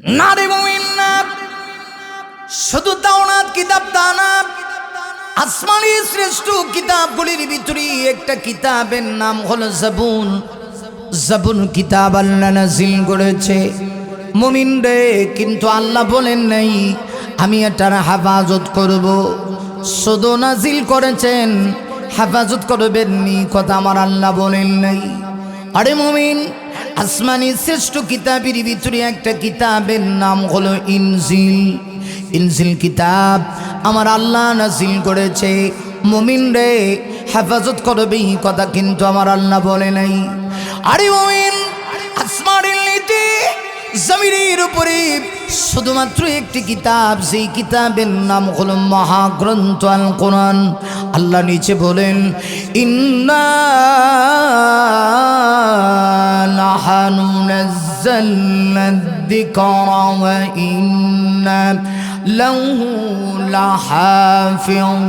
না রে মুমিন না, শুধু তাওরাত কিতাব তা না, আসমানি শ্রেষ্ঠ কিতাবগুলির ভিতরে একটা কিতাবের নাম হলো জাবুন। জাবুন কিতাব আল্লাহ নাযিল করেছে মুমিন রে, কিন্তু আল্লাহ বলেন নাই আমি এটার হেফাজত করব। শুধু নাযিল করেছেন, হেফাজত করবেননি কথা আমার আল্লাহ বলেন নাই। আরে মুমিন, আসমানি শ্রেষ্ঠ কিতাবের ভিতরে একটা কিতাবের নাম হলো ইনজিল। ইনজিল কিতাব আমার আল্লাহ নাযিল করেছে মুমিন রে, হেফাজত করবে কথা কিন্তু আমার আল্লাহ বলে নাই। আরে মুমিন, আসমানের নিচে জমিনের উপরে শুধুমাত্র একটি কিতাব, সেই কিতাবের নাম হলো মহাগ্রন্থ আল কোরআন। আল্লাহ নিচে বলেন ইন্না নাহনু নাযালনা যিকরা ওয়া ইন্না লাহু লাহাফিযুন।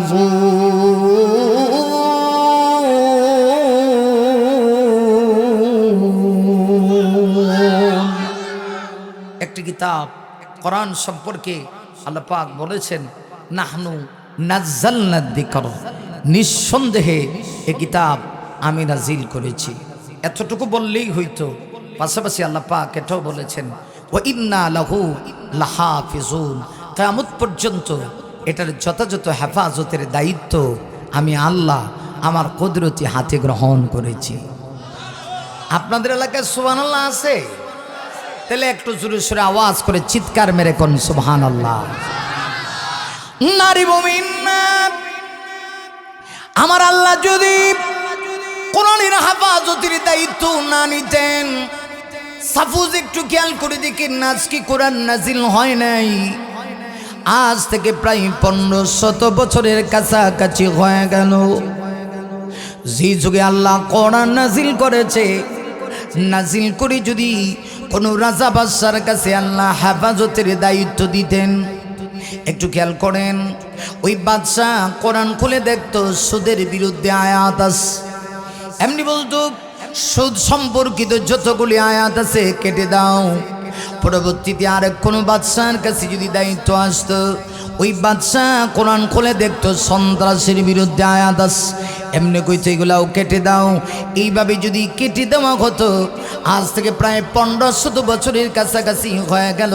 একটি কিতাব কোরআন সম্পর্কে আল্লাহ পাক বলেছেন নাহনু নাযালনা যিকরা, নিঃসন্দেহে এই কিতাব আমি নাজিল করেছি। এতটুকু বললেই হইতো, পাশাপাশি আল্লাহ পাক এটাও বলেছেন ওয়া ইন্না লাহু লাহাফিজুন, কিয়ামত পর্যন্ত এটার যথাযথ হেফাজতের দায়িত্ব আমি আল্লাহ আমার কুদরতি হাতে গ্রহণ করেছি। আপনাদের এলাকায় সুবহানাল্লাহ আছে? তাহলে একটু জোরে সোরে আওয়াজ করে চিৎকার মেরে কোন সুবহানাল্লাহ। নারী মুমিন, আমার আল্লাহ যদি কোরআনের হেফাজতের দায়িত্ব না নিতেন, সাপোজ একটু খেয়াল করে দেখেন, আজকে কোরআন নাজিল হয় নাই, আজ থেকে প্রায় 1500 বছরের কাছাকাছি হয়ে গেল। যে যুগে আল্লাহ কোরআন নাজিল করেছে, নাজিল করে যদি কোনো রাজা বাদশার কাছে আল্লাহ হেফাজতের দায়িত্ব দিতেন, একটু খেয়াল করেন, ওই বাদশাহ কোরআন খুলে দেখতো সুদের বিরুদ্ধে আয়াত আছে, এমনি বলতো সুদ সম্পর্কিত যতগুলি আয়াত আছে কেটে দাও। পরবর্তীতে আরেক কোনো বাদশার কাছে যদি দায়িত্ব আসতো, ওই বাদশাহ কোরআন খুলে দেখতো সন্ত্রাসের বিরুদ্ধে আয়াত আছে, এমনি কইতো এগুলাও কেটে দাও। এইভাবে যদি কেটে দেওয়া হতো, আজ থেকে প্রায় 1500 বছরের কাছাকাছি হয়ে গেল।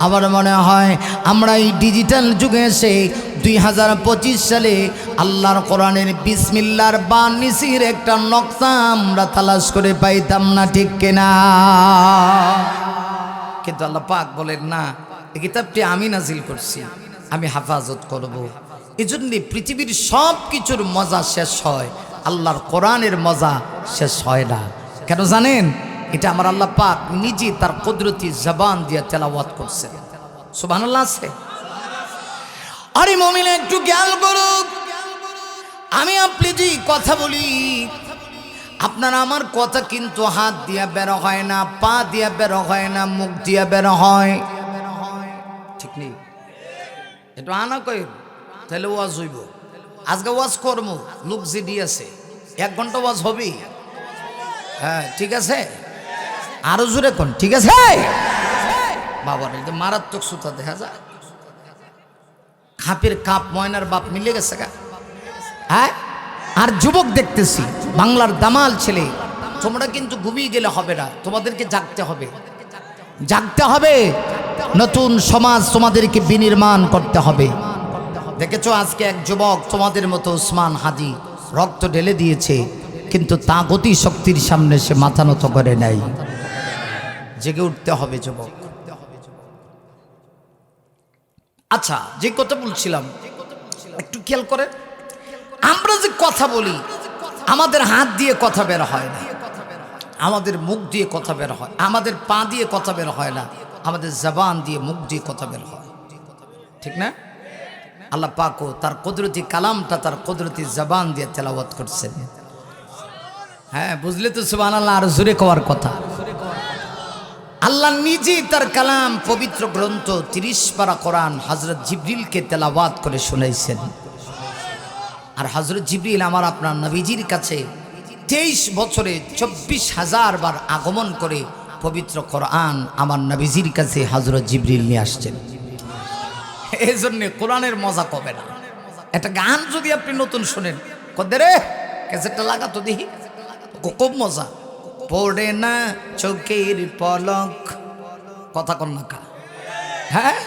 আবার মনে হয় আমরা এই ডিজিটাল যুগে এসে 2025 সালে আল্লাহর কোরআনের বিসমিল্লাহর বানিসির একটা নকশা আমরা তালাশ করে পাইতাম না, ঠিক কিনা? কিন্তু আল্লাহ পাক বলেন না, এই কিতাবটি আমি নাজিল করছি, আমি হেফাজত করব। এই জন্যে পৃথিবীর সব কিছুর মজা শেষ হয়, আল্লাহর কোরআনের মজা শেষ হয় না। কেন জানেন? এটা আমার আল্লাহ পাক নিজে তার কুদরতি জবান দিয়ে তেলাওয়াত করছেন। সুবহানাল্লাহ আছে? আরে মুমিন একটু খেয়াল করুক, আমি আপনি যে কথা বলি, আপনার আমার কথা কিন্তু হাত দিয়ে বের হয় না, পা দিয়ে বের হয় না, মুখ দিয়ে বের হয়, ঠিক নেই? একটু আনা কই তাহলে ওয়াজ হইব। আজকে ওয়াজ করব, লোক যে দিয়েছে 1 ঘন্টা ওয়াজ হবে। হ্যাঁ ঠিক আছে, আরো জোরে কোন ঠিক আছে? বাবার এই যে মারাত্মক সুতা দেখা যায়, খাপের কাপ ময়নার বাপ মিলে গেছে গা। হ্যাঁ, আর যুবক দেখতেছি বাংলার দামাল ছেলে, তোমরা কিন্তু ঘুমিয়ে গেলে হবে না, তোমাদেরকে জাগতে হবে, জাগতে হবে। নতুন সমাজ তোমাদেরকে বিনির্মাণ করতে হবে। দেখেছো আজকে এক যুবক তোমাদের মতো উসমান হাদি রক্ত ঢেলে দিয়েছে, কিন্তু তাগতি শক্তির সামনে সে মাথা নত করে নাই। জেগে উঠতে হবে যুবক। আচ্ছা, যে কথা বলছিলাম একটু খেয়াল করে, আমরা যে কথা বলি আমাদের হাত দিয়ে কথা বের হয় না, আমাদের মুখ দিয়ে কথা বের হয়, আমাদের পা দিয়ে কথা বের হয় না, আমাদের জবান দিয়ে মুখ দিয়ে কথা বের হয়, ঠিক না? আল্লাহ পাকও তার কুদরতি কালামটা তার কুদরতি জবান দিয়ে তেলাওয়াত করছেন। হ্যাঁ বুঝলে তো সুবহানাল্লাহ, আর জোরে কওয়ার কথা। আল্লাহ নিজে তার কালাম পবিত্র গ্রন্থ 30 পারা কোরআন হযরত জিবরিলকে তেলাওয়াত করে শোনাইছেন। আর হযরত জিবরিল আমার আপনার নবীজির কাছে 23 বছরে 24,000 বার আগমন করে পবিত্র কোরআন আমার নবীজির কাছে হযরত জিবরিল নিয়ে আসছেন। এই জন্যে কোরআনের মজা কবে না। একটা গান যদি আপনি নতুন শোনেন, কদে রে ক্যাসেটটা লাগাতো দেখি, খুব মজা। পড়ে না চোখের পলক, কথা কন না কা, হ্যাঁ,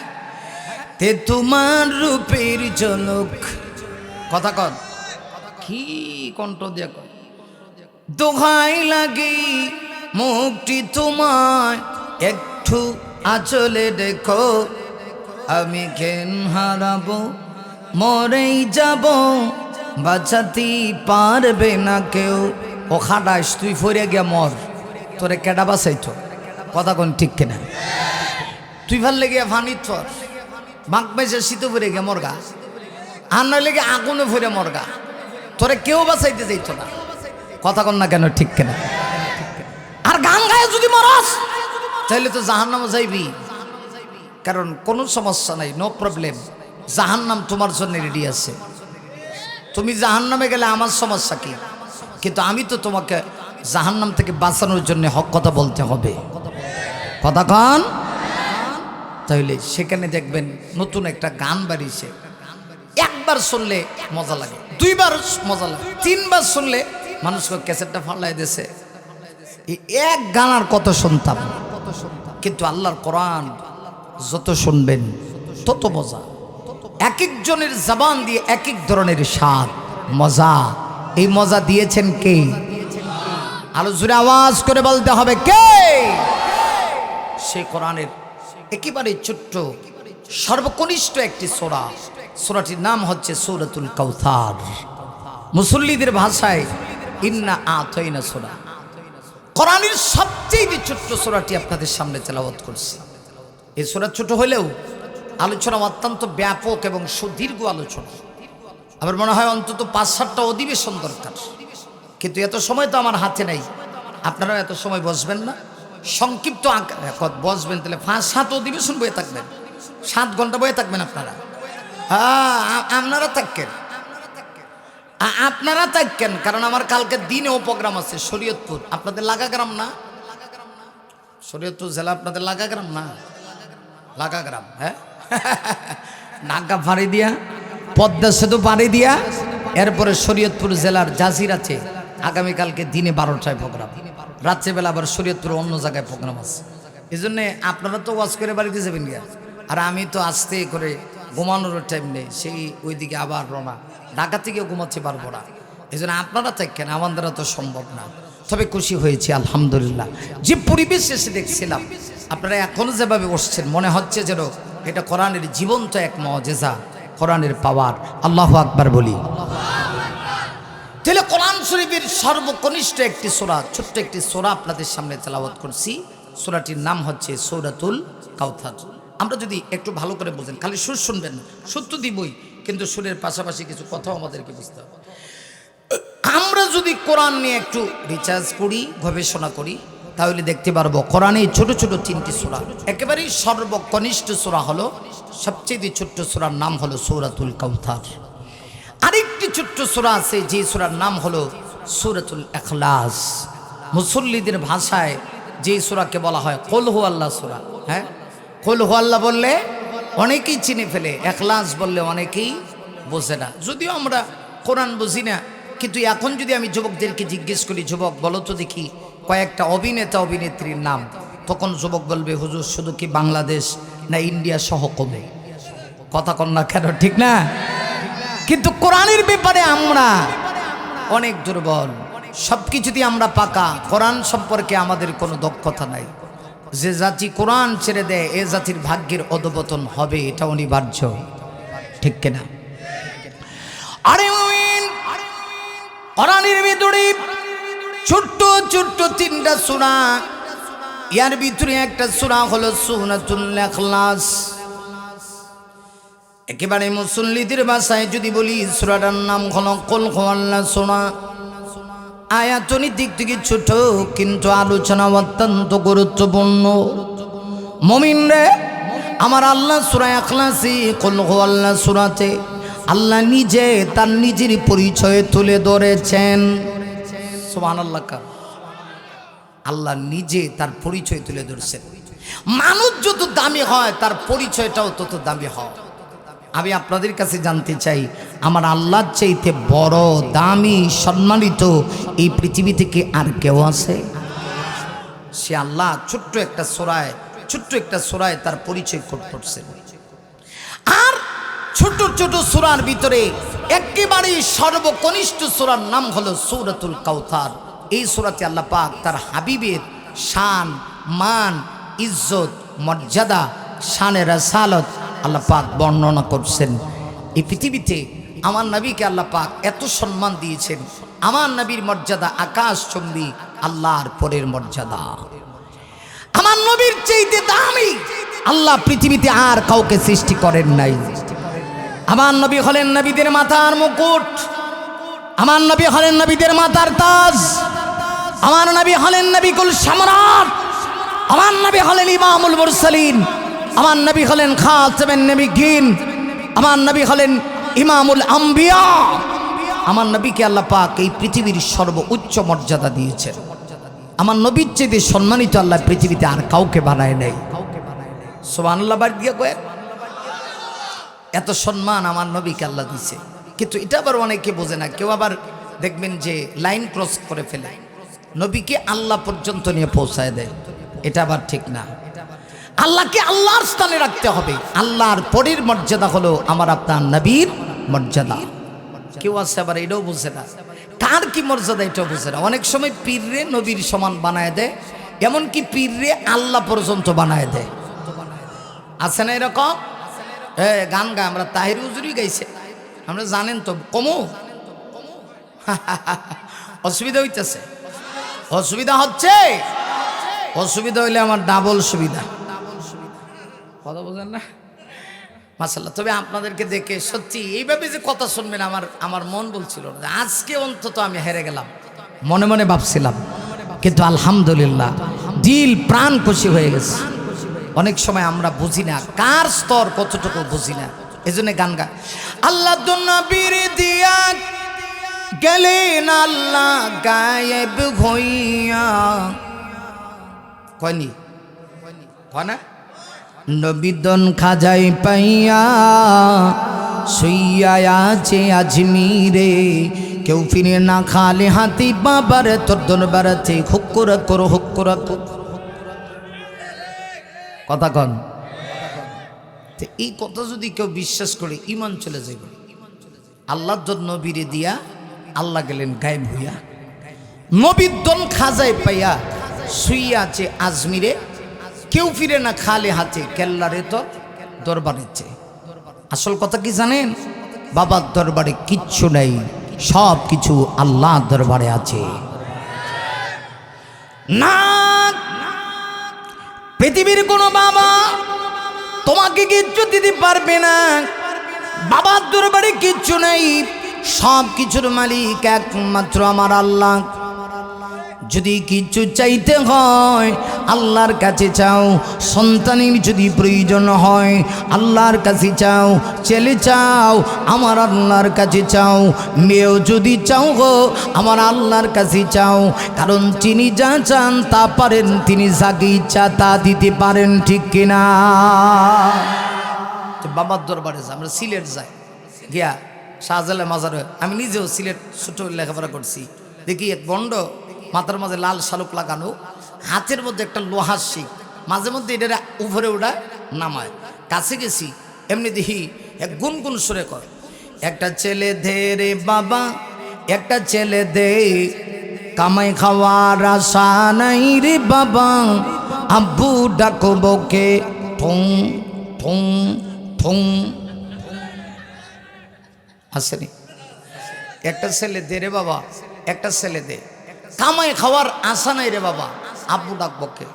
তে তোমার রূপের ঝলক, কথা কন, কি কণ্ঠ দিয়ে কন, দোহাই লাগে মুখটি তোমায় একটু আঁচলে দেখো, আমি জ্ঞান হারাবো মরেই যাব, বাঁচাতে পারবে না কেউ। ও খাটাস তুই ফিরে গিয়া মর, তোরে কেডা বাঁচাইতো, কথা কোন ঠিক কিনা? তুই ভাল লেগে ফানিত ফর বাঁক বেঁচে শীত ফিরে গিয়া মরগা, আর নয় লেগে আগুনে ফিরে মরগা, তোরে কেউ বাঁচাইতে যাইতো না, কথা কন না কেন ঠিক কিনা? আর গান গায়ে যদি মরস তাহলে তো জাহান্নামে যাইবি, কারণ কোনো সমস্যা নাই, নো প্রবলেম, জাহান্নাম তোমার জন্য রেডি আছে। তুমি জাহান্নামে গেলে আমার সমস্যা কি? কিন্তু আমি তো তোমাকে জাহান্নাম থেকে বাঁচানোর জন্য হক কথা বলতে হবে, কথা কন। তাহলে সেখানে দেখবেন নতুন একটা গান বাড়িয়েছে, একবার শুনলে মজা লাগে, দুইবার মজা লাগে, তিনবার শুনলে মানুষকে ক্যাসেটটা ফালাই দিয়েছে। এক গান আর কত শুনতাম, কিন্তু আল্লাহর কোরআন যত শুনবেন তত মজা। এক একজনের জবান দিয়ে এক এক ধরনের স্বাদ মজা। এই মজা দিয়েছেন কে? আলো জুড়ে আওয়াজ করে বলতে হবে কে? সেই কোরআনের একেবারে ছোট্ট সর্বকনিষ্ঠ একটি সূরা, সূরাটির নাম হচ্ছে সূরাতুল কাউসার, মুসল্লিদের ভাষায় ইন্না আতাইনা সূরা। কোরআনের সবচেয়ে ছোট্ট সূরাটি আপনাদের সামনে তেলাওয়াত করছি। এই সূরা ছোট হলেও আলোচনা অত্যন্ত ব্যাপক এবং সুদীর্ঘ আলোচনা। আমার মনে হয় অন্তত ৫-৭টা অধিবেশন দরকার, কিন্তু এত সময় তো আমার হাতে নেই। আপনারাও এত সময় বসবেন না, সংক্ষিপ্ত বসবেন, তাহলে ৫-৭ অধিবেশন বয়ে থাকবেন, ৭ ঘন্টা বয়ে থাকবেন আপনারা। হ্যাঁ, আপনারা থাকেন, আপনারা থাকেন, কারণ আমার কালকে দিনেও প্রোগ্রাম আছে শরীয়তপুর। আপনাদের লাগাগ্রাম না? শরীয়তপুর জেলা আপনাদের লাগাগ্রাম না? লাগাগ্রাম, হ্যাঁ, নাগা ফাড়ি দিয়া পদ্মা সেতু পাড়ি দিয়া এরপরে শরীয়তপুর জেলার জাজিরাতে আগামীকালকে দিনে 12টায় প্রোগ্রাম, রাত্রেবেলা আবার শরীয়তপুর অন্য জায়গায় প্রোগ্রাম আছে। এই জন্যে আপনারা তো ওয়াজ করে বাড়িতে যাবেন গিয়া, আর আমি তো আস্তে করে ঘুমানোর টাইম নেই, সেই ওইদিকে আবার রওনা, ঢাকা থেকে ঘুমাতে পারবো না। এই জন্য আপনারা থাকেন, আমার দ্বারা তো সম্ভব না। তবে খুশি হয়েছি আলহামদুলিল্লাহ, যে পরিবেশ এসে দেখছিলাম আপনারা এখনো যেভাবে বসছেন, মনে হচ্ছে যেন এটা কোরআনের জীবন্ত এক মুজিজা, কোরআনের পাওয়ার। আল্লাহু আকবার বলি। তাহলে কোরআন শরীফের সর্বকনিষ্ঠ একটি সূরা, ছোট্ট একটি সূরা আপনাদের সামনে তেলাওয়াত করছি। সূরাটির নাম হচ্ছে সূরাতুল কাউসার। আমরা যদি একটু ভালো করে বোঝেন, খালি সুর শুনবেন না, সুর তো দিবই, কিন্তু সুরের পাশাপাশি কিছু কথাও আমাদেরকে বুঝতে হবে। আমরা যদি কোরআন নিয়ে একটু রিসার্চ করি, গবেষণা করি, তাহলে দেখতে পারবো কোরআনে ছোট ছোট 3টি সূরা, একেবারেই সর্বকনিষ্ঠ সূরা হলো, সবচেয়ে ছোট্ট সূরার নাম হলো সূরাতুল কাউসার। আরেকটি ছোট্ট সূরা আছে, যে সূরার নাম হলো সূরাতুল ইখলাস। মুসল্লিদের ভাষায় যে সূরাকে বলা হয় কুল হুয়াল্লাহ সূরা। হ্যাঁ, কুল হুয়াল্লাহ বললে অনেকেই চিনে ফেলে, ইখলাস বললে অনেকেই বোঝে না। যদিও আমরা কোরআন বুঝি না, কিন্তু এখন যদি আমি যুবকদেরকে জিজ্ঞেস করি, যুবক বলো তো দেখি কয়েকটা অভিনেতা অভিনেত্রীর নাম, তখন যুবক বলবে হুজুর শুধু কি বাংলাদেশ না ইন্ডিয়া সহ কমে, কথা কন না কেন, ঠিক না? কিন্তু কোরআনের ব্যাপারে আমরা অনেক দুর্বল, সব কিছুতেই আমরা পাকা, কোরআন সম্পর্কে আমাদের কোনো দক্ষতা নাই। যে জাতি কোরআন ছেড়ে দেয় এ জাতির ভাগ্যের অধপতন হবে, এটা অনিবার্য, ঠিক কিনা? আরে মুমিন, কোরআনের ভিতরে ছোট্ট ছোট্ট 3টা সূরা, এর ভিতরে একটা সূরা হলো সূরাতুল ইখলাস। একেবারে মুসল্লিদের ভাষায় যদি বলি, সূরাটার নাম হলো কুল হুয়াল্লাহ সূরা। আয়াতনিক দিক থেকে ছোট, কিন্তু আলোচনা অত্যন্ত গুরুত্বপূর্ণ। মুমিন রে, আমার আল্লাহ সূরা ইখলাসে কুল হুয়াল্লাহ সূরাতে আল্লাহ নিজে তার নিজের পরিচয় তুলে ধরেছেন। সুবহানাল্লাহ। আল্লাহ নিজে তার পরিচয় তুলে ধরছেন। মানুষ যত দামি হয় তার পরিচয়টাও তত দামি হয়। আমি আপনাদের কাছে জানতে চাই, আমার আল্লাহর চাইতে বড় দামি সম্মানিত এই পৃথিবী থেকে আর কেউ আছে? সে আল্লাহ ছোট্ট একটা সূরায় তার পরিচয় করছেন। আর ছোট ছোট সূরার ভিতরে একেবারে সর্বকনিষ্ঠ সূরার নাম হলো সূরাতুল কাউসার। এই সূরাতে আল্লাহ পাক তার হাবিবের শান, মান, ইজ্জত, মর্যাদা, শানে রাসালত আল্লাহ পাক বর্ণনা করছেন। এই পৃথিবীতে আমার নবীকে আল্লাহ পাক এত সম্মান দিয়েছেন। আমার নবীর মর্যাদা আকাশচুম্বী, আল্লাহর পরের মর্যাদা। আমার নবীর চাইতে দামি আল্লাহ পৃথিবীতে আর কাউকে সৃষ্টি করেন নাই। আমার নবী হলেন নবীদের মাথার মুকুট, আমার নবী হলেন নবীদের মাথার তাজ, আমার নবী হলেন নবিকুল সম্রাট, আমার নবী হলেন ইমামুল মুরসালিন, আমার নবী হলেন খাতামুন নবিয়্যিন, আমার নবী হলেন ইমামুল আম্বিয়া। আমার নবীকে আল্লাহ পাক এই পৃথিবীর সর্বোচ্চ মর্যাদা দিয়েছেন। আমার নবীর চেয়ে সম্মানিত আল্লাহ পৃথিবীতে আর কাউকে বানায় নাই। সুবহানাল্লাহ বাড়ি দিয়ে কয়েক এত সম্মান আমার নবীকে আল্লাহ দিয়েছে। কিন্তু এটা আবার অনেকে বোঝে না। কেউ আবার দেখবেন যে লাইন ক্রস করে ফেলে, নবীকে আল্লাহ পর্যন্ত নিয়ে পৌঁছায় দেয়। এটা আবার ঠিক না। আল্লাহকে আল্লাহর স্থানে রাখতে হবে। আল্লাহর পরের মর্যাদা হলো আমার আপনার নবীর মর্যাদা। কেউ আছে আবার এটাও বুঝে না, কার কি মর্যাদা এটাও বুঝে না। অনেক সময় পীররে নবীর সমান বানায় দেয়, এমনকি পীররে আল্লাহ পর্যন্ত বানায় দেয়। আছে না এরকম? গান গায়, আমরা তাহির হুজুরই গাইছে, আমরা জানেন তো। কমো অসুবিধা হইতেছে, অসুবিধা হচ্ছে, অসুবিধা হইলে আমার ডাবল সুবিধা। কথা বোঝেন না মাশাআল্লাহ। তবে আপনাদেরকে দেখে সত্যি এইভাবে যে কথা শুনবেন আমার মন বলছিল না। আজকে অন্তত আমি হেরে গেলাম, মনে মনে ভাবছিলাম, কিন্তু আলহামদুলিল্লাহ দিল প্রাণ খুশি হয়ে গেছে। অনেক সময় আমরা বুঝি না কার স্তর কতটুকু বুঝি না, এজন্য গান গায়। আল্লাহ নবীর দিয়া গেলেন আল্লাহ গায়েব হইয়া, কয়নি কয় না? নবীদন খাজাই পাইয়া শুইয়া আছে আজমিরে, কেউ ফিরে না খালে হাতি বাবার তোর দরবারাতে হুক্কুরা করো হুক্কুরা কর। কথা কন। এই কথা যদি কেউ বিশ্বাস করে ইমান চলে যাবে। আল্লাহ নবীরে দিয়া আল্লাহ গেলেন গায়েব হইয়া, নবীদন খাজাই পাইয়া শুইয়া আছে আজমিরে, কেউ ফিরে না খালে হাতে কেল্লারে তো দরবারেছে। আসল কথা কি জানেন? বাবার দরবারে কিচ্ছু নেই, সব কিছু আল্লাহ দরবারে আছে। না, পৃথিবীর কোনো বাবা তোমাকে কিচ্ছু দিতে পারবে না। বাবার দরবারে কিচ্ছু নেই, সব কিছুর মালিক একমাত্র আমার আল্লাহ। যদি কিছু চাইতে হয় আল্লাহর কাছে চাও, সন্তানের যদি প্রয়োজন হয় আল্লাহর কাছে চাও, ছেলে চাও আমার আল্লাহর কাছে চাও, মেয়েও যদি চাও গো আমার আল্লাহর কাছে চাও। কারণ তিনি যা চান তা পারেন, তিনি যাকে ইচ্ছা তা দিতে পারেন, ঠিক কিনা? বাবার দরবারে আমরা সিলেট যাই, গিয়া শাহজালাল মাজারে, আমি নিজেও সিলেট ছোট লেখাপড়া করছি, দেখি এক গন্ড মাথার মাঝে লাল শালুক লাগানো, হাতের মধ্যে একটা লোহার শিক, মাঝে মধ্যে এটা উপরে ওঠা নামায়। কাছে গেছি এমনি দেখি এক গুনগুন সুরে কর, একটা ছেলে দে রে বাবা, একটা ছেলে দে, কামাই খাওয়ার আশা নাই রে বাবা, আব্বু ডাকবকে ঠুং ঠুং ঠুং। আসেনি? একটা ছেলে দে রে বাবা, একটা ছেলে দে, কামাই খাওয়ার আশা নাই রে বাবা, আব্বু ডাকবকে।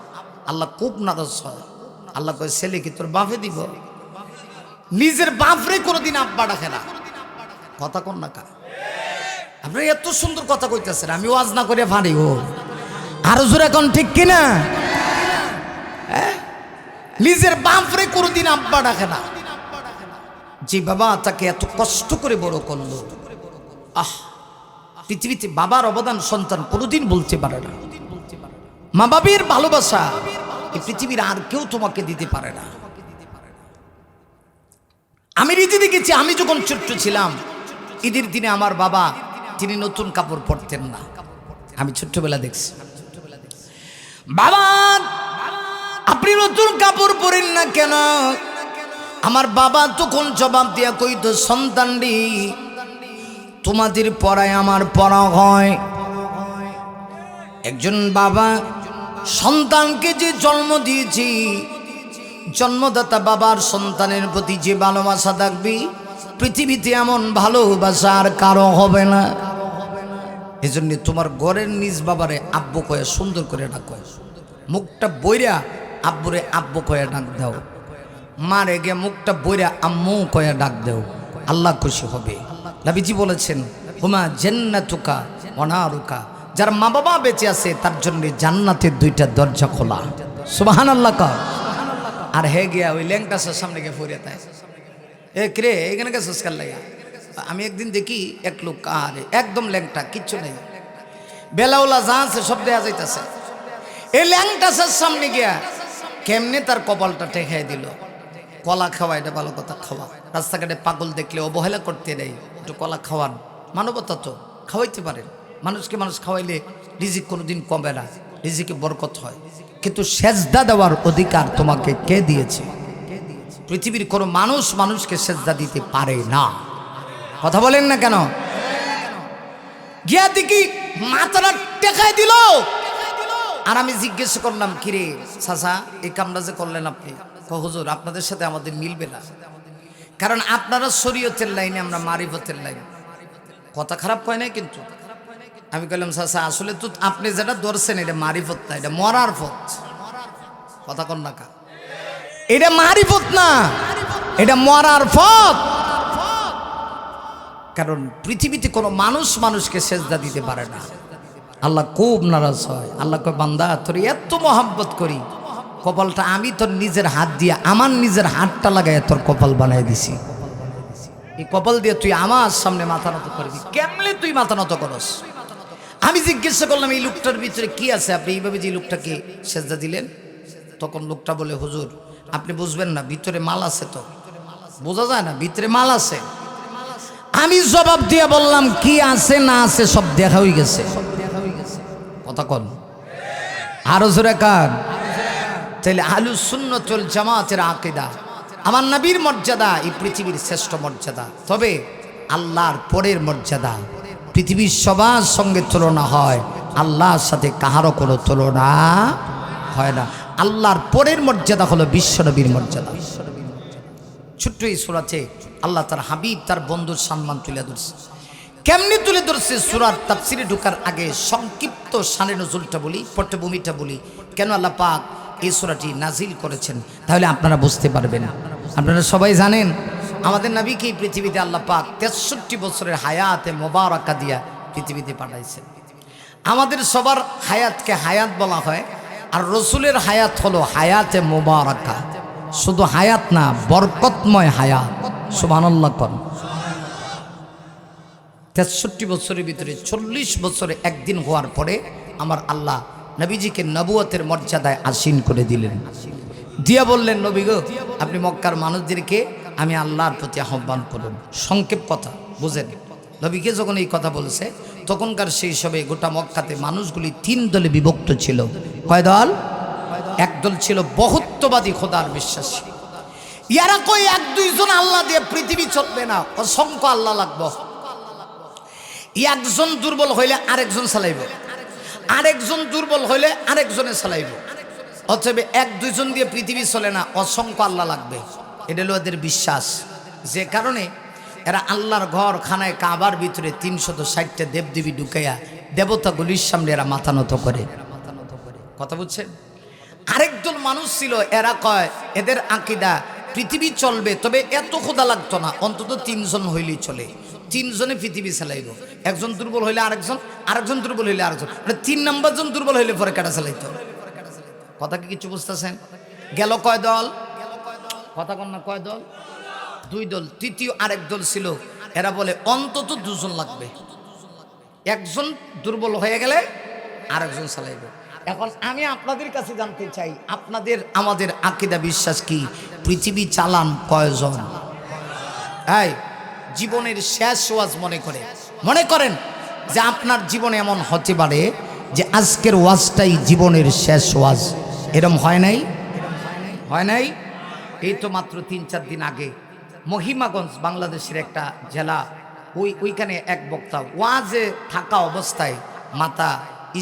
আল্লাহ খুব নারাজ হয়। আল্লাহ কয় ছেলে কি তোর বাপে দিব? নিজের বাপরে কোনোদিন আব্বা ডাকে না। কথা কোন না কা? আপনি এত সুন্দর কথা কইতেছেন, আমি ওয়াজ না করে পারি ও আরো জোরে এখন, ঠিক কিনা? নিজের বাপরে কোনোদিন আব্বা ডাকে না। যে বাবা তাকে এত কষ্ট করে বড় করলো, পৃথিবীতে বাবার অবদান সন্তান কোনোদিন বলতে পারে না। মা বাবার ভালোবাসা এই পৃথিবীর আর কেউ তোমাকে দিতে পারে না। আমি রীতি দেখেছি, আমি যখন ছোট্ট ছিলাম ঈদের দিনে আমার বাবা তিনি নতুন কাপড় পরতেন না। আমি ছোট্টবেলা দেখছি, বাবা আপনি নতুন কাপড় পরেন না কেন? আমার বাবা তখন জবাব দিয়া কইতো, সন্তানটি তোমাদের পড়ায় আমার পড়া হয়। একজন বাবা সন্তানকে যে জন্ম দিয়েছি, জন্মদাতা বাবার সন্তানের প্রতি যে ভালোবাসা থাকবে পৃথিবীতে এমন ভালোবাসা আর কারো হবে না। এজন্য তোমার ঘরের নিজ বাবারে আব্বু কয়ে সুন্দর করে ডাকো, মুখটা বইরা আব্বুরে আব্বু কয়ে ডাক দাও, মারে গে মুখটা বইরা আম্মু কয়ে ডাক দাও, আল্লাহ খুশি হবে। নবীজি বলেছেন, হুমা জান্নাতুকা ওয়া নারুকা, যার মা বাবা বেঁচে আছে তার জন্য জান্নাতের দুইটা দরজা খোলা। সুবহানাল্লাহ কা। আর হে গিয়া ওই ল্যাংটাসের সামনে গিয়ে ফরিয়া তাই, এ কে এখানে গেছিস কার লাগা? আমি একদিন দেখি এক লোক আরে একদম ল্যাংটা, কিচ্ছু নেই, বেলাওলা যা আছে সব দেয়া যাইতেছে। এই ল্যাংটাসের সামনে গিয়া কেমনে তার কপালটা ঠেকাই দিল। কলা খাওয়া এটা ভালো কথা, খাওয়া। রাস্তাঘাটে পাগল দেখলে অবহেলা করতে নেই, একটু কলা খাওয়ান, মানবতা তো খাওয়াইতে পারেন। মানুষকে মানুষ খাওয়াইলে রিজিক কোনোদিন কমে না, রিজিকে বরকত হয়। কিন্তু সেজদা দেওয়ার অধিকার তোমাকে কে দিয়েছে? পৃথিবীর কোনো মানুষ মানুষকে সেজদা দিতে পারে না। কথা বলেন না কেন? গিয়া দেখি মাথাটা টেকাই দিল। আর আমি জিজ্ঞেস করলাম, কিরে চাচা এই কামটা যে করলেন আপনি? হুজুর আপনাদের সাথে আমাদের মিলবে না, কারণ আপনারা শরীয়তের লাইনে, আমরা মারিফতের লাইনে। কথা খারাপ হয় না কিন্তু। আমি বললাম, চাচা আসলে তো আপনি যেটা ধরছেন এটা মারিফত না, এটা মরার পথ। কথা কন না কা, এটা মারিফত না, এটা মরার পথ। কারণ পৃথিবীতে কোনো মানুষ মানুষকে সেজদা দিতে পারে না। আল্লাহ খুব নারাজ হয়। আল্লাহ কয়, বান্দা তোর এত মহাব্বত করি, কপালটা আমি তোর নিজের হাত দিয়ে, আমার নিজের হাতটা লাগাই তোর কপাল বানাই দিছি। এই কপাল দিয়ে তুই আমার সামনে মাথা নত করবি, কেমনে তুই মাথা নত করস? আমি জিজ্ঞাসা করলাম, এই লোকটার ভিতরে কি আছে আপনি এইভাবে যে লোকটাকে সেজদা দিলেন? তখন লোকটা বলে, হুজুর আপনি বুঝবেন না, ভিতরে মাল আছে। তো বোঝা যায় না, ভিতরে মাল আছে। আমি জবাব দিয়ে বললাম, কি আছে না আছে সব দেখা হয়ে গেছে। কথা কন আরো জোরে কান। তাহলে আহলুস সুন্নাত ওয়াল জামাতের আকীদা, আমার নবীর মর্যাদা এই পৃথিবীর শ্রেষ্ঠ মর্যাদা। তবে আল্লাহর পরের মর্যাদা পৃথিবীর সবার সঙ্গে তুলনা হয়, আল্লাহর সাথে কাহারও কোনো তুলনা হয় না। আল্লাহর পরের মর্যাদা হলো বিশ্বনবীর মর্যাদা। ছোট্ট এই সূরাতে আল্লাহ তার হাবিব তার বন্ধুর সম্মান তুলে ধরছে। কেমনি তুলে ধরছে? সূরার তাফসিরে ঢোকার আগে সংক্ষিপ্ত শানে নজুলটা বলি, পটভূমিটা বলি, কেন আল্লাহ পাক এই সূরাটি নাজিল করেছেন, তাহলে আপনারা বুঝতে পারবেন। আপনারা সবাই জানেন আমাদের নবীকে এই পৃথিবীতে আল্লাহ পাক 63 বছরের হায়াতে মোবারকা দিয়া পৃথিবীতে পাঠাইছেন। আমাদের সবার হায়াতকে হায়াত বলা হয়, আর রসুলের হায়াত হলো হায়াতে মোবারকা। শুধু হায়াত না, বরকতময় হায়াত। সুবহানাল্লাহ কোন। 63 বছরের ভিতরে 40 বছরে একদিন হওয়ার পরে আমার আল্লাহ নবীজিকে নবুয়তের মর্যাদায় আসীন করে দিলেন। দিয়া বললেন, নবী গো আপনি মক্কার মানুষদেরকে আমি আল্লাহর প্রতি আহ্বান করুন। সংক্ষেপ কথা বুঝেন। নবীকে যখন এই কথা বলেছে, তখনকার সেই সবে গোটা মক্কাতে মানুষগুলি 3 দলে বিভক্ত ছিল। কয় দল? এক দল ছিল বহুত্ববাদী, খোদার বিশ্বাসী। ইয়ারা কই 1-2 জন আল্লাহ দিয়ে পৃথিবী চলবে না, অসংখ্য আল্লাহ লাগবে। একজন দুর্বল হইলে আরেকজন চালাইব, আরেকজন দুর্বল হইলে আরেকজনে চালাইব। অতএব 1-2 জন দিয়ে পৃথিবী চলে না, অসংখ্য আল্লাহ লাগবে। এটা হলো এদের বিশ্বাস। যে কারণে এরা আল্লাহর ঘর খানায় কাবার ভিতরে 360টা দেবদেবী ঢুকাইয়া দেবতাগুলির সামনে এরা মাথা নত করে। কথা বুঝছেন? আরেক দল মানুষ ছিল, এরা কয় এদের আকীদা পৃথিবী চলবে, তবে এত খোদা লাগতো না, অন্তত 3 জন হইলেই চলে। 3 জনে পৃথিবী চালাইব। একজন দুর্বল হইলে আরেকজন, আরেকজন দুর্বল হইলে আরেকজন, মানে 3 নম্বর জন দুর্বল হইলে পরে কাটা চালাইতো। কথা কি কিছু বুঝতেছেন? গেল কয় দল? কথা কন না, কয় দল? 2 দল। তৃতীয় আরেক দল ছিল, এরা বলে অন্তত 2 জন লাগবে। একজন দুর্বল হয়ে গেলে আরেকজন চালাইব। এখন আমি আপনাদের কাছে জানতে চাই, আপনাদের আমাদের আকীদা বিশ্বাস কি? পৃথিবী চালান কয়জন? এই জীবনের শেষ ওয়াজ মনে করেন যে আপনার জীবনে এমন হতে পারে যে আজকের ওয়াজটাই জীবনের শেষ ওয়াজ। এরম হয় নাই? এই তো মাত্র 3-4 দিন আগে মহিমাগঞ্জ বাংলাদেশের একটা জেলা, ওইখানে এক বক্তা ওয়াজে থাকা অবস্থায় মাথা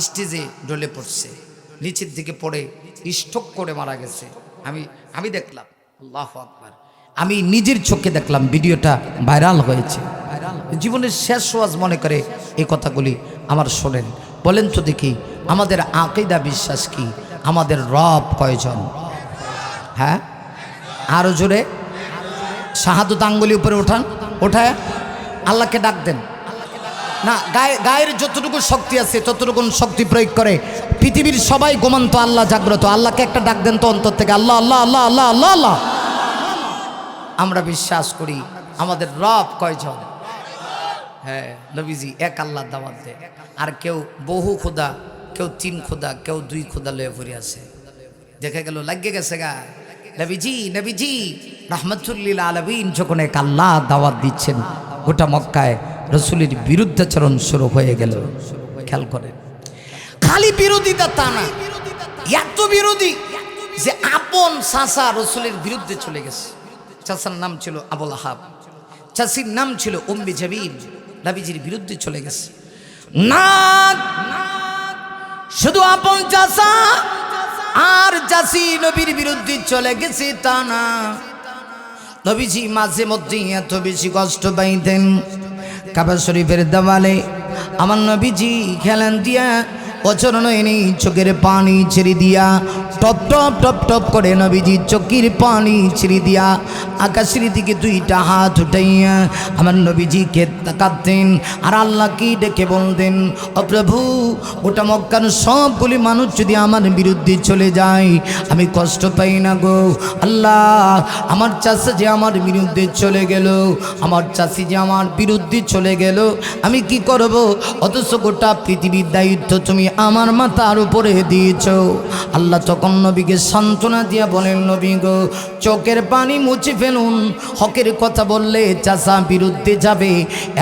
স্টেজে ঢলে পড়ছে, নিচের দিকে পড়ে স্ট্রোক করে মারা গেছে। আমি দেখলাম, আল্লাহু আকবার, আমি নিজের চোখে দেখলাম, ভিডিওটা ভাইরাল হয়েছে। জীবনের শেষ ওয়াজ মনে করে এই কথাগুলি আমার শোনেন। বলেন তো দেখি, আমাদের আকীদা বিশ্বাস কি? আমাদের রব কয়জন? হ্যাঁ, আরো জোরে শাহাদত আঙ্গুলি উপরে ওঠায় আল্লাহকে ডাক দেন না। গায়ের যতটুকু শক্তি আছে ততটুকু শক্তি প্রয়োগ করে পৃথিবীর সবাই ঘুমন্ত, আল্লাহ জাগ্রত। আল্লাহকে একটা ডাক দেন তো অন্তর থেকে, আল্লাহ আল্লাহ আল্লাহ আল্লাহ আল্লাহ আল্লাহ। আমরা বিশ্বাস করি আমাদের রব কয়জন? হ্যাঁ, নবীজি এক আল্লাহ দাওয়াত দেয়। আর কেউ বহু খোদা, কেউ 3 খোদা, কেউ 2 খোদা লয়ে পড়ে আছে। দেখে গেল লাগিয়ে গেছে গা। নবীজি রাহমাতুল্লিল আলামিন যখন এক আল্লাহ দাওয়াত দিচ্ছেন, গোটা মক্কায় রসুলের বিরুদ্ধাচরণ শুরু হয়ে গেল। খেয়াল করেন, খালি বিরোধিতা তা না, এত বিরোধী যে আপন চাচা রসুলের বিরুদ্ধে চলে গেছে। চাচার নাম ছিল আবুল আহাব, চাচির নাম ছিল উম্মে জামিল, নবীজির বিরুদ্ধে চলে গেছে। না শুধু আপন চাচা আর চাচি নবীর বিরুদ্ধে চলে গেছে তা না, নবীজি মাঝে মধ্যে এত বেশি কষ্ট পাইতেন। কাবা শরীফের দেওয়ালে আমার নবীজি খেলেন দিয়া অচরণ এনে চোখের পানি ছেড়ে দিয়া টপ টপ টপ টপ করে নবীজি চোখের পানি ছেড়ে দিয়া আকাশের দিকে 2টা হাত উঠাইয়া আমার নবীজিকে তাকাতেন আর আল্লাহকে ডেকে বলতেন, ও প্রভু, গোটা মক্কার সবগুলি মানুষ যদি আমার বিরুদ্ধে চলে যায় আমি কষ্ট পাই না গো আল্লাহ। আমার চাচা যে আমার বিরুদ্ধে চলে গেল, আমার চাচি যে আমার বিরুদ্ধে চলে গেল, আমি কি করব? অথচ গোটা পৃথিবীর দায়িত্ব তুমি আমার মাথার উপরে দিয়েছ। আল্লাহ তখন নবীকে সান্ত্বনা দিয়া বলেন, নবী গো, চোখের পানি মুছে ফেলুন। হকের কথা বললে চাচা বিরুদ্ধে যাবে,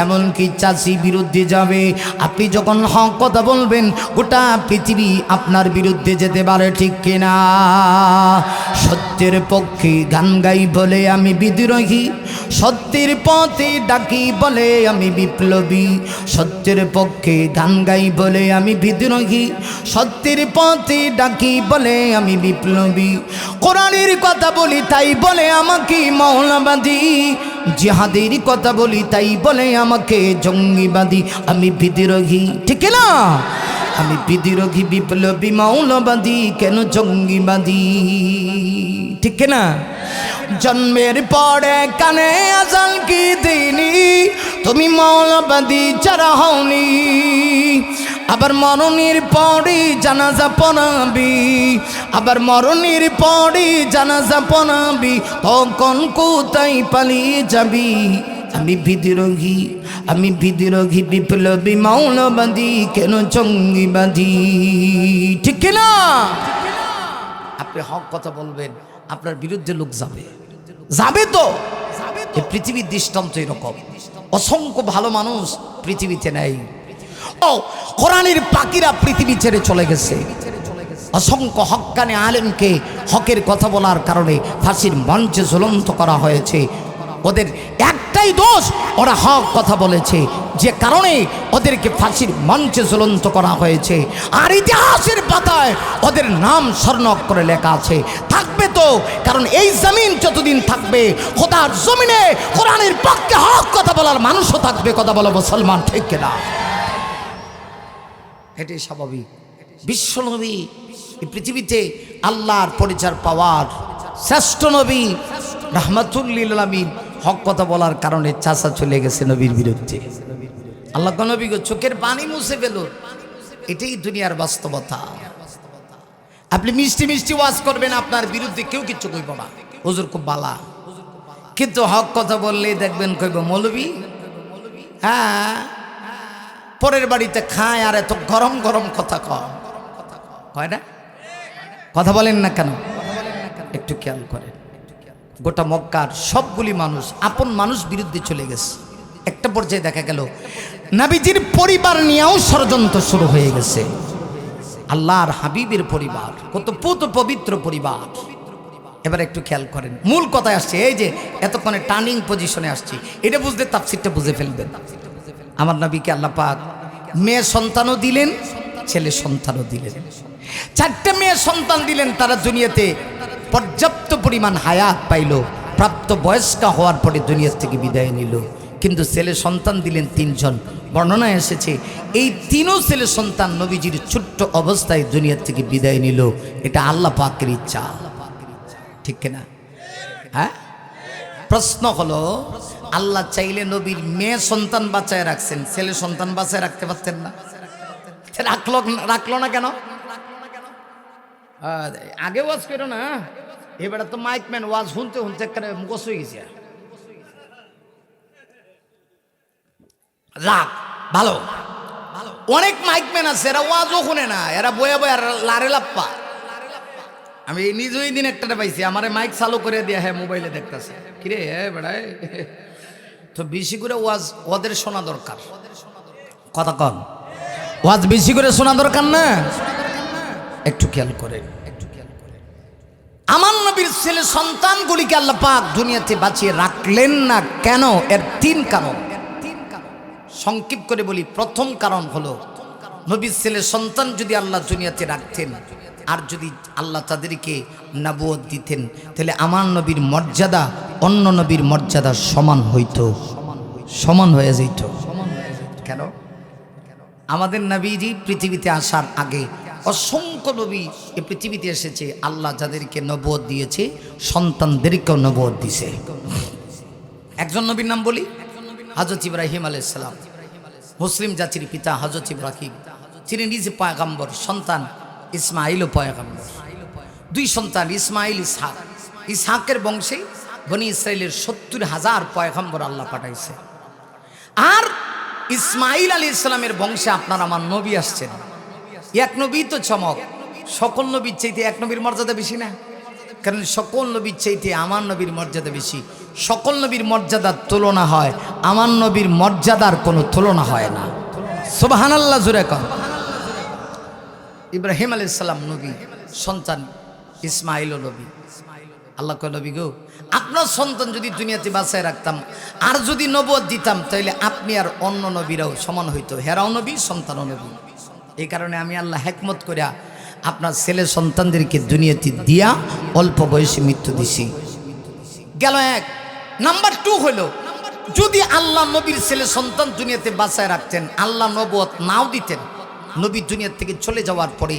এমনকি চাচি বিরুদ্ধে যাবে। আপনি যখন হক কথা বলবেন গোটা পৃথিবী আপনার বিরুদ্ধে যেতে পারে, ঠিক কিনা? সত্যের পক্ষে গান গাই বলে আমি বিদ্রোহী, সত্যের পথে ডাকি বলে আমি বিপ্লবী। সত্যের পক্ষে গান গাই বলে আমি বিদ্রোহী, সত্যের পথে ডাকি বলে আমি বিপ্লবী। কোরআনের কথা বলি তাই বলে আমাকে মৌলবাদী, জিহাদের কথা বলি তাই বলে আমাকে জঙ্গিবাদী। আমি বিদ্রোহী, ঠিক না? আমি বিদ্রোহী, বিপ্লবী, মৌলবাদী, কেন জঙ্গিবাদী, ঠিক না? জন্মের পরে কানে আজান কি দিনি, তুমি মৌলবাদী যারা হওনি। আবার মরণের পরে জানাজা পড়াবি, আবার মরণের পরে জানাজা পড়াবি, তখন কোথায় পালিয়ে যাবি? আমি বিদ্রোহী, বিপ্লবী, মৌলবাদী, কেন জঙ্গিবাদী, ঠিক না? আপনি হক কথা বলবেন, আপনার বিরুদ্ধে লোক যাবে তো। এই পৃথিবীর দৃষ্টান্ত এরকম, অসংখ্য ভালো মানুষ পৃথিবীতে নেই। ও কোরআনের পাখিরা পৃথিবী ছেড়ে চলে গেছে। অসংখ্য হক্কানে আলেমকে হকের কথা বলার কারণে ফাঁসির মঞ্চে ঝুলন্ত করা হয়েছে। ওদের একটাই দোষ, ওরা হক কথা বলেছে, যে কারণে ওদেরকে ফাঁসির মঞ্চে ঝুলন্ত করা হয়েছে। আর ইতিহাসের পাতায় ওদের নাম স্বর্ণাক্ষরে লেখা আছে, থাকবে তো। কারণ এই জমিন যতদিন থাকবে, খোদার জমিনে কোরআনের পক্ষে হক কথা বলার মানুষও থাকবে। কথা বলো মুসলমান, ঠিক কিনা? এটাই স্বাভাবিক। বিশ্বনবী এই পৃথিবীতে আল্লাহর পরিচয় পাওয়ার শ্রেষ্ঠ নবী রাহমাতুল্লিল আলামিন, হক কথা বলার কারণে চাচা চলে গেছে নবীর বিরুদ্ধে। আল্লাহ নবী চোখের পানি মুছে ফেল, এটাই দুনিয়ার বাস্তবতা। আপনি মিষ্টি মিষ্টি ওয়াজ করবেন, আপনার বিরুদ্ধে কেউ কিচ্ছু কইব না, হুজুর খুব বালা। কিন্তু হক কথা বললেই দেখবেন কইব মৌলবী। হ্যাঁ, পরের বাড়িতে খায় আর এত গরম গরম কথা হয় না? কথা বলেন না কেন? একটু খেয়াল করেন, গোটা মক্কার সবগুলি মানুষ আপন মানুষ বিরুদ্ধে চলে গেছে। একটা পর্যায়ে দেখা গেল নবীজির পরিবার নিয়েও ষড়যন্ত্র শুরু হয়ে গেছে। আল্লাহর হাবিবের পরিবার কত পুত পবিত্র পরিবার। এবার একটু খেয়াল করেন, মূল কথায় আসছে। এই যে এতক্ষণে টার্নিং পজিশনে আসছি, এটা বুঝতে তাফসীরটা বুঝে ফেলবেন। আমার নবীকে আল্লাহ পাক মেয়ে সন্তানও দিলেন, ছেলে সন্তানও দিলেন। 4টে মেয়ে সন্তান দিলেন, তারা দুনিয়াতে পর্যাপ্ত পরিমাণ হায়াত পাইল, প্রাপ্ত বয়স্কা হওয়ার পরে দুনিয়া থেকে বিদায় নিল। কিন্তু ছেলে সন্তান দিলেন 3 জন। বর্ণনায় এসেছে এই 3ও ছেলে সন্তান নবীজির ছোট্ট অবস্থায় দুনিয়া থেকে বিদায় নিল। এটা আল্লাহ পাকের ইচ্ছা, ঠিক কিনা? হ্যাঁ, প্রশ্ন হলো আল্লাহ চাইলে নবীর মেয়ে সন্তান বাঁচায় রাখছেন, ছেলে সন্তান বাঁচায় রাখতে পারতেন না? রাখলো না কেন? আগে ওয়াজ করো না, এবারে তো মাইকম্যান ওয়াজ শুনতে শুনতে একেবারে মুখস্থ হয়ে গেছে। রাখ ভালো, অনেক মাইকম্যান আছে এরা ওয়াজও শুনে না, এরা বয়া বয়া লারে লাপ্পা। আমি নিজেই দিন একটা পাইছি, আমারে মাইক চালু করে দিয়া হ্যাঁ মোবাইলে দেখতেছে, কিরে বেড়ায়। তো বেশি করে ওয়াজ ওদের শোনা দরকার। কথা কন, ওয়াজ বেশি করে শোনা দরকার না? একটু খেয়াল করেন। আমার নবীর ছেলে সন্তানগুলিকে আল্লাহ পাক দুনিয়াতে বাঁচিয়ে রাখলেন না কেন? এর 3 কারণ। সংক্ষিপ্ত করে বলি, প্রথম কারণ হলো নবীর ছেলে সন্তান যদি আল্লাহ দুনিয়াতে রাখতেন আর যদি আল্লাহ তাদেরকে নবুয়ত দিতেন, তাহলে আমার নবীর মর্যাদা অন্য নবীর মর্যাদা সমান হইতো, সমান হয়ে যেত। কেন? আমাদের নবীজি পৃথিবীতে আসার আগে অসংখ্য নবী এই পৃথিবীতে এসেছে। আল্লাহ যাদেরকে নবুয়ত দিয়েছে সন্তানদেরকেও নবুয়ত দিয়েছে। একজন নবীর নাম বলি, হযরত ইব্রাহিম আলাইহিস সালাম। মুসলিম জাতির পিতা হযরত ইব্রাহিম, তিনি নিজে পয়গম্বর, সন্তান ইসমাঈলও পয়গম্বর। 2 সন্তান ইসমাঈল, ইসহাক। ইসহাকের বংশে বনি ইসরাইলের 70,000 পয়গম্বর আল্লাহ পাঠাইছে। আর ইসমাঈল আলাইহিস সালামের বংশে আপনার আমার নবী আসছেন। এক নবী তো চমক, সকল নবীর চাইতে এক নবীর মর্যাদা বেশি না? কারণ সকল নবীর চাইতে আমার নবীর মর্যাদা বেশি। সকল নবীর মর্যাদার তুলনা হয়, আমার নবীর মর্যাদার কোনো তুলনা হয় না। সুবহানাল্লাহ জোরে কর। ইব্রাহিম আলাইহিস সালাম নবী, সন্তান ইসমাঈলও নবী। আল্লাহ কয়, নবী গো, আপনার সন্তান যদি দুনিয়াতে বাঁচায় রাখতাম আর যদি নবুয়ত দিতাম, তাহলে আপনি আর অন্য নবীরাও সমান হইতো, হেরাও নবী সন্তানও নবী। এই কারণে আমি আল্লাহ হিকমত করিয়া আপনার ছেলে সন্তানদেরকে দুনিয়াতে দিয়া অল্প বয়সে মৃত্যু দিছি। গেল 1। নাম্বার 2 হলো, যদি আল্লাহ নবীর ছেলে সন্তান দুনিয়াতে বাঁচায় রাখতেন, আল্লাহ নবুয়ত নাও দিতেন, নবী দুনিয়া থেকে চলে যাওয়ার পরে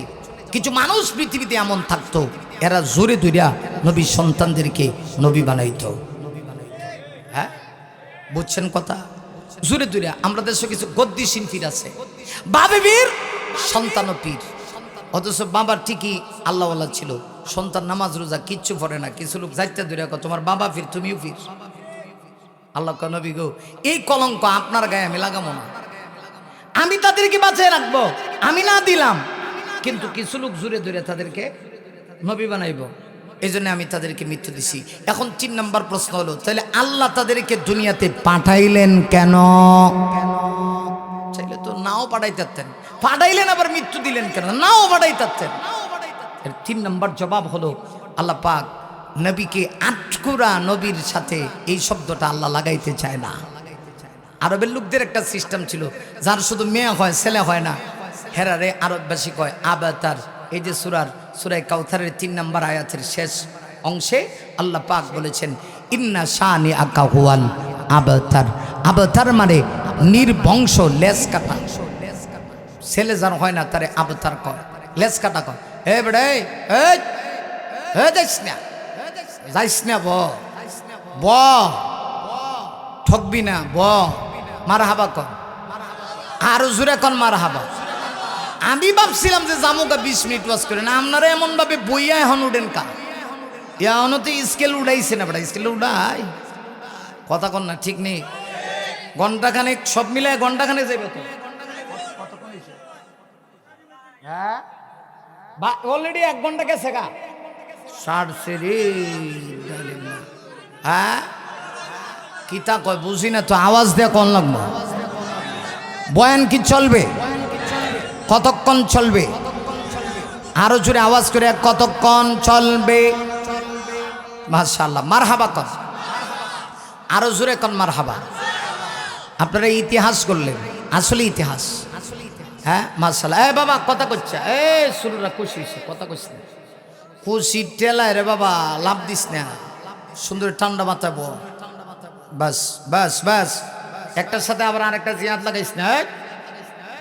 কিছু মানুষ পৃথিবীতে এমন থাকতো, এরা জোরে দইরা নবীর সন্তানদেরকে নবী বানাইতো। হ্যাঁ, বুঝছেন কথা? জোরে দইরা। আমরা দেশে কিছু গদ্দি শিল্পীর আছে, বাবে বীর সন্তানও পীর, অথচ বাবার ঠিকই আল্লাহওয়ালা ছিল, সন্তান নামাজ রোজা কিচ্ছু পড়ে না। কিছু লোক যাইতে দূরে কয় তোমার বাবা ফির, তুমিও ফির। আল্লাহ কয়, নবী গো, এই কলঙ্ক আপনার গায়ে আমি লাগাবো না। আমি তাদেরকে বাঁচিয়ে রাখবো, আমি না দিলাম, কিন্তু কিছু লোক জুড়ে ধরে তাদেরকে নবী বানাইব, এই জন্য আমি তাদেরকে মৃত্যু দিছি। এখন 3 নম্বর প্রশ্ন হলো, তাহলে আল্লাহ তাদেরকে দুনিয়াতে পাঠাইলেন কেন? চাইলে তো নাও পাঠাইতেন, পাঠাইলেন আবার মৃত্যু দিলেন কেন? নাও পাঠাইতেন। এর 3 নম্বর জবাব হলো, আল্লাহ পাক নবীকে আটকুরা নবীর সাথে এই শব্দটা আল্লাহ লাগাইতে চায় না। আরবের লোকদের একটা সিস্টেম ছিল, যার শুধু মেয়ে হয় ছেলে হয় না, হেরারে আরববাসী কয় আবাতার। এই যে সূরা কাউসারের 3 নম্বর আয়াতের শেষ অংশে আল্লাহ পাক বলেছেন, ইন্না শানি আকা হুয়াল আবাতার। আবাতার মানে নির্বংশ, লেজ কাটা। ছেলে যার হয় না তারে আবাতার কয়, লেজ কাটা কয়। হে বেড়ে, যাইস না, ব ঠকবি না, মারহাবা কর, আরো জোরে কন মারহাবা। আমি ভাবছিলাম যে জামুকা 20 মিনিট ওয়াজ করে না, আপনারা এমন ভাবে বইয়া এখন উঠেন কা? এখনো তো স্কেল উড়াইছে না বেটা, স্কেল উড়াই। কথা কন না, ঠিক নেই? ঘন্টাখানেক সব মিলায় ঘন্টাখানেক যাইবে তো। হ্যাঁ, বা অলরেডি 1 ঘন্টা গেছে গা সারছে রে হ্যাঁ কিতা কয় বুঝি না তো আওয়াজ দিয়ে কোন লাগবো বয়ান কি চলবে কতক্ষণ চলবে আরো জোরে আওয়াজ করে কতক্ষণ চলবে মাশাআল্লাহ মারহাবা কর আরো জোরে কোন মারহাবা আপনারা ইতিহাস করলেন আসলে ইতিহাস হ্যাঁ মাশাআল্লাহ এ বাবা কথা কইছে এ শুরুরা খুশি কথা কইছে খুশি টেলায় রে বাবা লাভ দিস না সুন্দর ঠান্ডা মাথায় বল বাস বাস বাস একটার সাথে আবার আরেকটা জিয়াদ লাগাইস না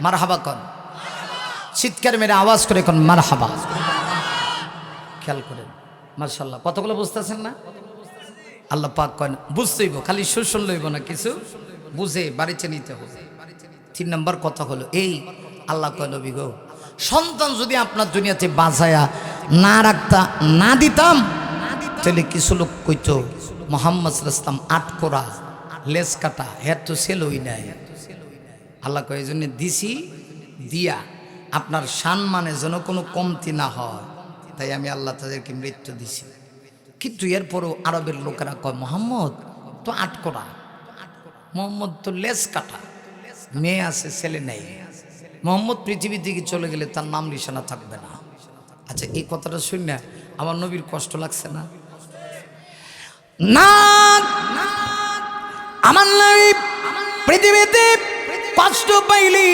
মারহাবা কর চিৎকার মেরে আওয়াজ করে কোন মারহাবা খেয়াল করেন মাশাআল্লাহ কতগুলো বুঝতেছেন না আল্লাহ পাক কয় না বুঝতেইব খালি শোষণ লইব না কিছু বুঝে বাড়িতে নিতে হবে 3 নম্বর কথা হলো এই আল্লাহ কয় নবী গো সন্তান যদি আপনার দুনিয়াতে বাঁচায়া না রাখতা না দিতাম তাহলে কিছু লোক কইতো মুহাম্মদ সাল্লাল্লাহু আলাইহি ওয়াসাল্লাম 8 কোরা লেজ কাটা হের তো ছেলই নাই আল্লাহ কয় এজন্য দিছি দিয়া আপনার সম্মানে যেন কোনো কমতি না হয় তাই আমি আল্লাহ তাদেরকে মৃত্যু দিছি কিন্তু এরপরও আরবের লোকেরা কয় মোহাম্মদ তো 8 কোরা মোহাম্মদ তো লেজ কাটা মেয়ে আছে ছেলে নেই মোহাম্মদ পৃথিবী থেকে চলে গেলে তার নাম নিশানা থাকবে না আচ্ছা এই কথাটা শুনে আমার নবীর কষ্ট লাগছে না না আমার নবী পৃথিবীতে কষ্ট পাইলি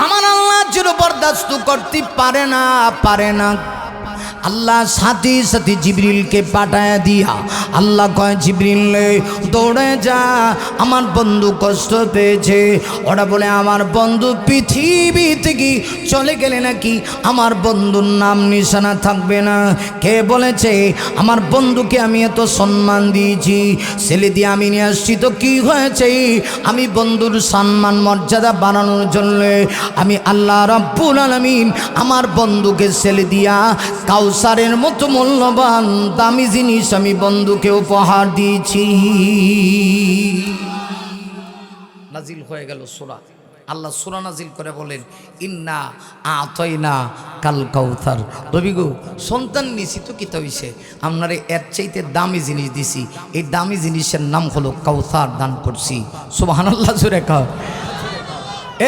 আমার আল্লাহ যেন বরদাস্ত করতে পারে না আল্লাহ সাথে সাথে জিবরিলকে পাঠায় দিয়া আল্লাহ কয় জিবরিল দৌড়ে যা আমার বন্ধু কষ্ট পেয়েছে ওরা বলে আমার বন্ধু পৃথিবী থেকে চলে গেলে নাকি আমার বন্ধুর নাম নিশানা থাকবে না কে বলেছে আমার বন্ধুকে আমি এত সম্মান দিয়েছি ছেলে দিয়ে আমি নিয়ে আসছি তো কি হয়েছে আমি বন্ধুর সম্মান মর্যাদা বাড়ানোর জন্য আমি আল্লাহ রাব্বুল আলামিন আমার বন্ধুকে ছেলে দিয়া কাউসারের মতো মূল্যবান দামি জিনিস আমি বন্ধুকে উপহার দিয়েছি নাজিল হয়ে গেল সূরা আল্লাহ সূরা নাজিল করে বলেন ইন্না আতাইনা কাল কাউসার নবী গো সন্তান নিছি তো কি হইছে আপনারে এর চাইতে দামি জিনিস দিছি এই দামি জিনিসের নাম হলো কাউসার দান করছি সুবহানাল্লাহ জোরে কও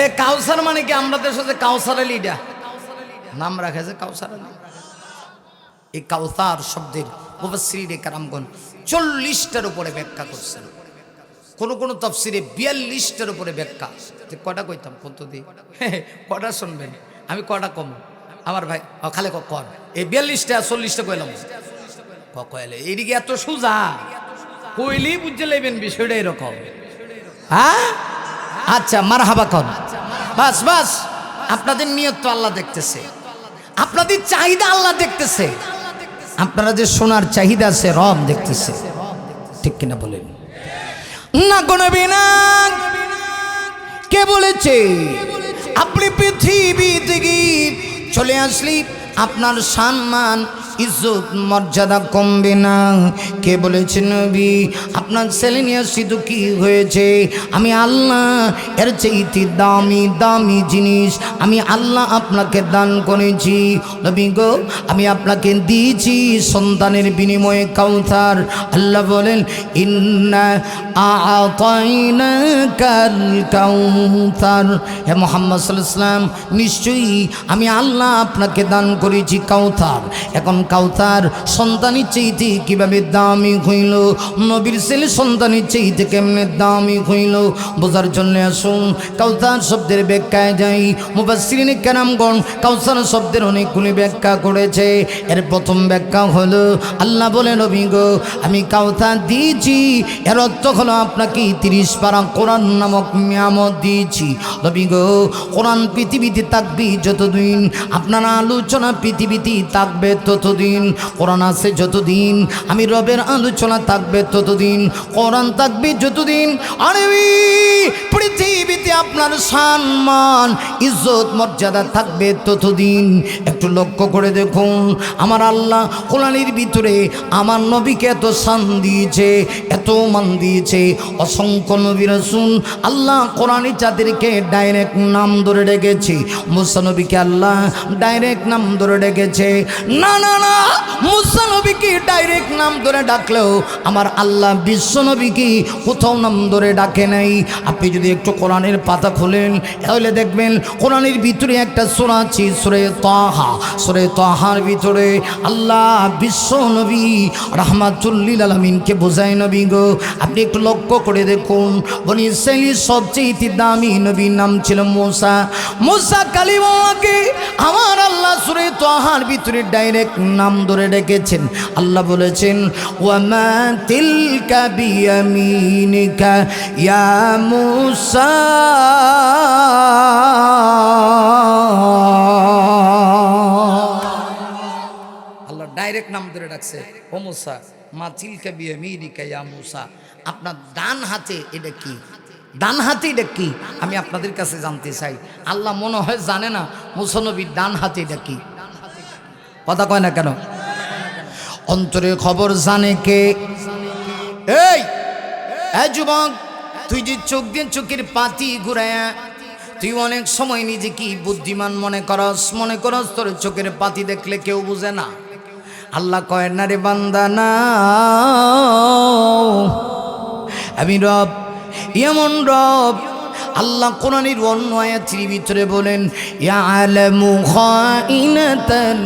এ কাউসার মানে কি আমরা দেশে যে কাউসার আলী নাম রাখে যে কাউসার আলী এই কাউসার শব্দের মুফাসসিরিনে কেরামগণ 40টার উপরে ব্যাখ্যা করছেন কোন কোন তাফসিরে 42টার উপরে ব্যাখ্যা যে কয়টা কইতাম পদ্ধতি কয়টা শুনবেন আমি কয়টা কম আমার ভাই খালি কর এই 42টা 40টা কইলাম কইলে এইদিকে এত সোজা কইলেই বুঝতে লাইবেন বিষয়টা এরকম হ্যাঁ আচ্ছা মারহাবা কর বাস বাস আপনাদের নিয়ত তো আল্লাহ দেখতেছে আপনাদের চাহিদা আল্লাহ দেখতেছে আপনারা যে সোনার চাহিদা আছে রব দেখতেছে ঠিক কিনা বলেন না গণবি না কে বলেছে আপনি পৃথিবী থেকে চলে আসলি আপনার সম্মান ইজ্জত মর্যাদা কমবে না কে বলেছে নবী আপনার ছেলে নিয়ে শুধু কি হয়েছে আমি আল্লাহ এর চাইতে দামি দামি জিনিস আমি আল্লাহ আপনাকে দান করেছি নবী গো আমি আপনাকে দিয়েছি সন্তানের বিনিময়ে কাউসার আল্লাহ বলেন ইন্না আতাইনাকাল কাউসার হে মুহাম্মদ সাল্লাল্লাহু আলাইহি ওয়াসাল্লাম নিশ্চয়ই আমি আল্লাহ আপনাকে দান করেছি কাউসার এখন কাউসার সন্তানের চাইতে কিভাবে দামি হইল নবীর ছেলে সন্তানের চাইতে কেমনে দামি হইল বোঝার জন্য আসুন কাউসার শব্দের ব্যাখ্যায় যাই মুফাসসিরিনে কেরামগণ কাউসার শব্দের অনেকগুলি ব্যাখ্যা করেছে এর প্রথম ব্যাখ্যা হলো আল্লাহ বলে নবী গো আমি কাউসার দিয়েছি এর অর্থ হলো আপনাকে 30 পারা কোরআন নামক নিয়ামত দিয়েছি নবী গো কোরআন পৃথিবীতে থাকবে যতদিন আপনার আলোচনা পৃথিবীতে থাকবে ততদিন কোরআন আছে যতদিন আমি রবের আলোচনা থাকবে ততদিন কোরআন থাকবে যতদিন আরে পৃথিবীতে আপনার সম্মান ইজ্জত মর্যাদা থাকবে ততদিন। একটু লক্ষ্য করে দেখুন, আমার আল্লাহ কোরআনের ভিতরে আমার নবীকে এত শান দিয়েছে, এত মান দিয়েছে। অসংখ্য নবী রাসূল আল্লাহ কোরআনে যাদেরকে ডাইরেক্ট নাম ধরে ডেকেছে, মুসা নবীকে আল্লাহ ডাইরেক্ট নাম ধরে ডেকেছে। না না না, মুসা নবীকে ডাইরেক্ট নাম ধরে ডাকলেও আমার আল্লাহ বিশ্ব নবীকে কোথাও নাম ধরে ডাকে নাই। আপনি যদি একটু কোরআনের পাতা খুলেন তাহলে দেখবেন কোরআনের ভিতরে একটা সূরা আছে, সূরা তাহা। সূরা তাহার ভিতরে আল্লাহ বিশ্ব নবী রাহমাতুল লিল আলামিনকে বোঝায় নবী গো। আপনি একটু লক্ষ্য করে দেখুন, বনি ইসরাইলের সবচেয়ে দামি নবীর নাম ছিল মুসা। মুসা কালিমাকে আমার আল্লাহ সূরা তাহার ভিতরে ডাইরেক্ট নাম ধরে ডেকেছেন। আল্লাহ বলেছেন, ওয়ামা তিলকা বিয়ামিনিকা ইয়া মুসা। আল্লাহ ডাইরেক্ট নাম ধরে ডাকছে, ও মুসা, মা তিলকা বিয়ামিনিকা ইয়া মুসা। আপনার ডান হাতে এটা কি? ডান হাতে এটা কি? আমি আপনাদের কাছে জানতে চাই। আল্লাহ মনে হয় জানে না মুসা নবীর ডান হাতে এটা কি। কথা কয় না কেন? অন্তরের খবর জানে কে? এই যুবক, তুই যে চোখ দিয়ে চোখের পাতি ঘুরায়া তুই অনেক সময় নিজেকে বুদ্ধিমান মনে করস তোর চোখের পাতি দেখলে কেউ বুঝে না। আল্লাহ কয় না রে বান্দা, না, আমি রব, এমন রব। আল্লাহ কোরআনের অন্য আয়াতের ভিতরে বলেন, ইয়ালামু খাইনাতাল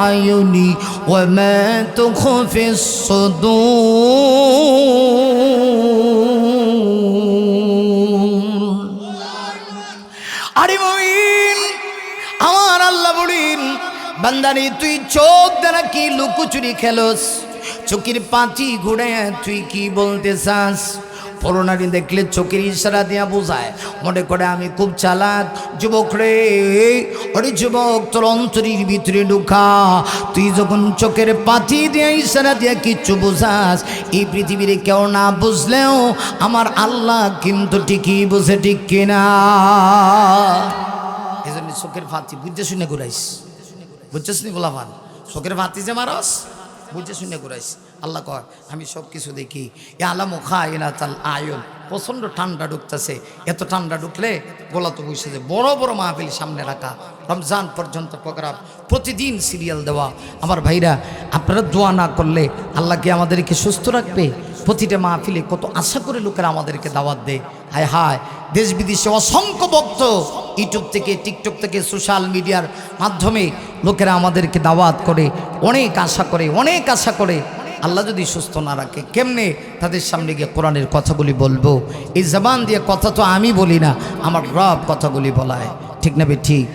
আয়ুনি ওয়া মা তুখফিস সুদূর। আরে মুমিন, আমার আল্লাহ বলেন, বান্দারে তুই চোখ দ্বারা কি লুকোচুরি খেলোস? চোখের পাঁচি ঘুরে তুই কি বলতে চাস? পরনারী দেখলে চোখের ইশারা দিয়া বোঝায়, মনে করে আমি খুব চালাক। যুবক রে, ওরে যুবক, তোর অন্তরের ভিতরে ঢুকা। তুই যখন চোখের পাতি দিয়া ইশারা দিয়া কিচ্ছু বোঝাস, এই পৃথিবীর কেউ না বুঝলেও আমার আল্লাহ কিন্তু ঠিকই বুঝে, ঠিক কিনা? এই জন্য চোখের ফাতি বুঝতে শুনে ঘুরাইস। বুঝছিস নি বলা ভান? চোখের ফাতি যে মারস বুঝে শুনে ঘুরাইস। আল্লাহ কয় আমি সব কিছু দেখি। আলামু খাইনাতাল আয়ুন। প্রচণ্ড ঠান্ডা ঢুকতেছে, এত ঠান্ডা ঢুকলে গোলা তো বসে যায়। বড় বড় মাহফিল সামনে রাখা, রমজান পর্যন্ত প্রোগ্রাম, প্রতিদিন সিরিয়াল দেওয়া। আমার ভাইরা, আপনারা দোয়া না করলে আল্লাহ কি আমাদেরকে সুস্থ রাখবে? প্রতিটা মাহফিলে কত আশা করে লোকেরা আমাদেরকে দাওয়াত দেয়। হায় হায়, দেশ বিদেশে অসংখ্য ভক্ত, ইউটিউব থেকে, টিকটক থেকে, সোশ্যাল মিডিয়ার মাধ্যমে লোকেরা আমাদেরকে দাওয়াত করে, অনেক আশা করে, অনেক আশা করে। আল্লাহ যদি সুস্থ না রাখে, কেমনে তাদের সামনে গিয়ে কোরআনের কথাগুলি বলবো? এই জবান দিয়ে কথা তো আমি বলি না, আমার রব কথাগুলি বলায়, ঠিক না বে ঠিক?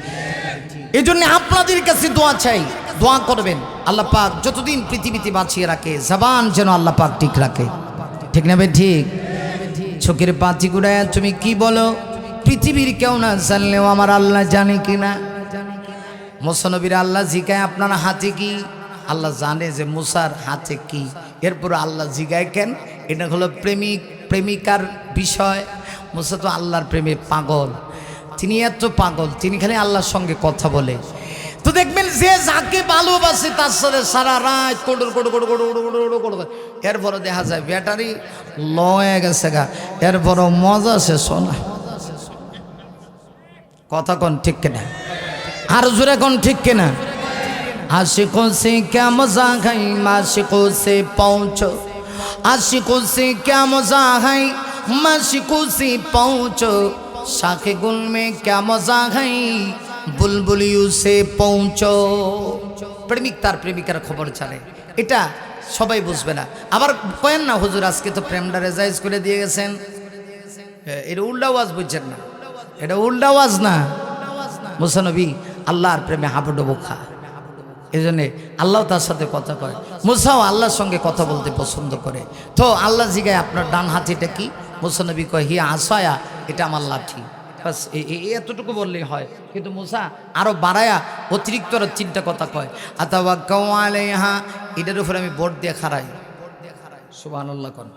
এই জন্য আপনাদের কাছে দোয়া চাই, দোয়া করবেন আল্লাহ পাক যতদিন পৃথিবীতে বাঁচিয়ে রাখে, জবান যেন আল্লাহ পাক ঠিক রাখে, ঠিক না বে ঠিক? চোখের পাতি গুড়ায় তুমি কি বলো? পৃথিবীর কেউ না জানলেও আমার আল্লাহ জানে কিনা? মুসা নবীর আল্লাহ জিগায় আপনার হাতে কি? আল্লাহ জানে যে মুসার হাতে কি। এরপর আল্লাহ জিগায় কেন? এটা হলো প্রেমিক প্রেমিকার বিষয়। মুসা তো আল্লাহর প্রেমে পাগল, তিনি এত পাগল, তিনি খালি আল্লাহর সঙ্গে কথা বলে। তো দেখবেন যে যাকে ভালোবাসে তার সাথে সারা রাত কোডর কোডর কোডর কোডর কোডর কোডর কোডর। এরপরও দেখা যায় ব্যাটারি লো হয়ে গেছে গা, এরপরও মজা শেষ না। কথা কোন ঠিক কিনা? আর জোরে কোন ঠিক কিনা? आशिकों से क्या मजा है, माशिकों से पहुँचो। आशिकों से क्या मजा है, माशिकों से पहुँचो। शाखे गुल में क्या मजा है, बुलबुलियों से पहुँचो। প্রেমিক তার প্রেমিকার খবর ছাড়ে, এটা সবাই বুঝবে না। আবার কয়েন না হুজুর আজকে তো প্রেমডারে জায়েজ করে দিয়ে গেছেন, এটা উল্টা ওয়াজ বুঝছেন না, এটা উল্টা ওয়াজ না। মুসা নবী আল্লাহর প্রেমে হাবুডুবু খায়, এই জন্যে আল্লাহ তার সাথে কথা কয়। মুসাও আল্লাহর সঙ্গে কথা বলতে পছন্দ করে। তো আল্লাহ জিগায় আপনার ডান হাতিটা কি? মুসা নবী কয় হিয়া আসায়া, এটা আমার লাঠি। বাস এতটুকু বললেই হয়। কিন্তু মুসা আরও বাড়ায়া অতিরিক্ত আরও চিন্তা কথা কয়। আতাওয়া কাওয়ালে হা, এটার উপরে আমি বোর্ড দিয়ে খাড়াই। সুবহানাল্লাহ কোন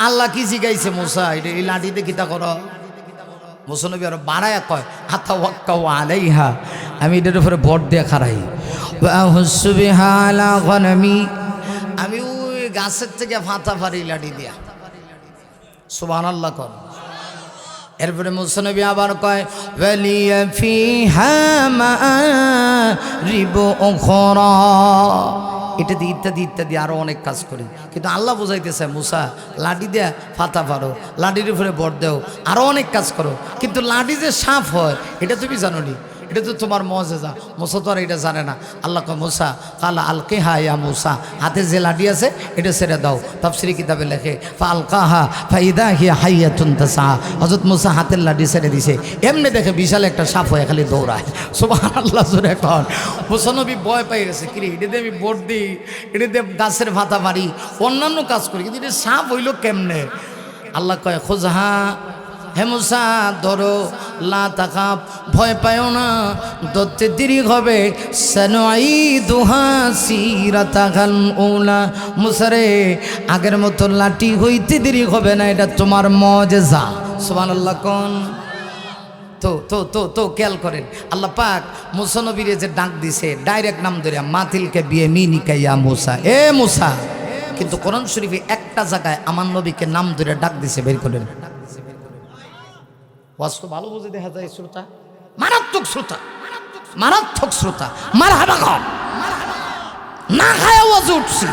আল্লাহ কি জিগাইছে মুসা, এটা এই লাঠিতে কিতা করো? মুসানবী আরো বাড়ায়া কয় হাতা ওয়াক্কাউ আলাইহা, আমি এটার উপরে বট দিয়ে খারাই। আমি ওই গাছের থেকে ফাঁতা ফারি লাঠি দিয়া। সুবহানাল্লাহ কর। এরপরে মুসানবী আবার কয় ওয়ালিয়া ফিহা মাআরিব উখরা, এটা দিয়ে ইত্যাদি ইত্যাদি আরো অনেক কাজ করি। কিন্তু আল্লাহ বুঝাইতেছে মুসা লাঠি দেয়া ফাতা পারো, লাঠির উপরে বট দেও, আরো অনেক কাজ করো, কিন্তু লাঠি যে সাপ হয় এটা তুমি জানো নি, এটা তো তোমার মুআজিজা। মুসা তো আর এটা জানে না। আল্লাহ কয় মুসা কালা আলকিহা ইয়া মুসা, হাতে যে লাঠি আছে এটা ছেড়ে দাও। তাফসীরি কিতাবে লেখে ফালকাহা ফাইদা হিয়া হাইয়াতুন তাসা, হযরত মুসা হাতের লাঠি ছেড়ে দিছে, এমনি দেখে বিশাল একটা সাপ হয়ে খালি দৌড়ায়। সুবহানাল্লাহ জোরে কর। মুসা নবী ভয় পেয়ে গেছে, কিরে এটা দিয়ে আমি বট দিই, এটা দিয়ে গাছের ভাতা মারি, অন্যান্য কাজ করি, কিন্তু এটা সাপ হইল কেমনে? আল্লাহ কয় খুযহা, হে মুসা ধরো, লা তাকাব, ভয় পায়ও না, ধরতে দেরি হবে। সানুঈদুহা সিরাতাকাল উলা, মুসা রে আগের মতো লাঠি হইতে দেরি হবে না, এটা তোমার মুআজিজা। সুবহানাল্লাহ কোন। তো তো তো তো খেয়াল করেন, আল্লাহ পাক মুসা নবীরে যে ডাক দিছে ডাইরেক্ট নাম ধরে, মাতিলকে বিয়ামিনিকা ইয়া মুসা, এ মুসা। কিন্তু কোরআন শরীফে একটা জায়গায় আমার নবীকে নাম ধরে ডাক দিছে, বের করেন। ওয়াজ তো ভালো বুঝে দেখা যায়, শ্রোতা মারাত্মক শ্রোতা, মারাত্মক শ্রোতা, মারহাবা কর না খায় ওয়াজ উঠছি,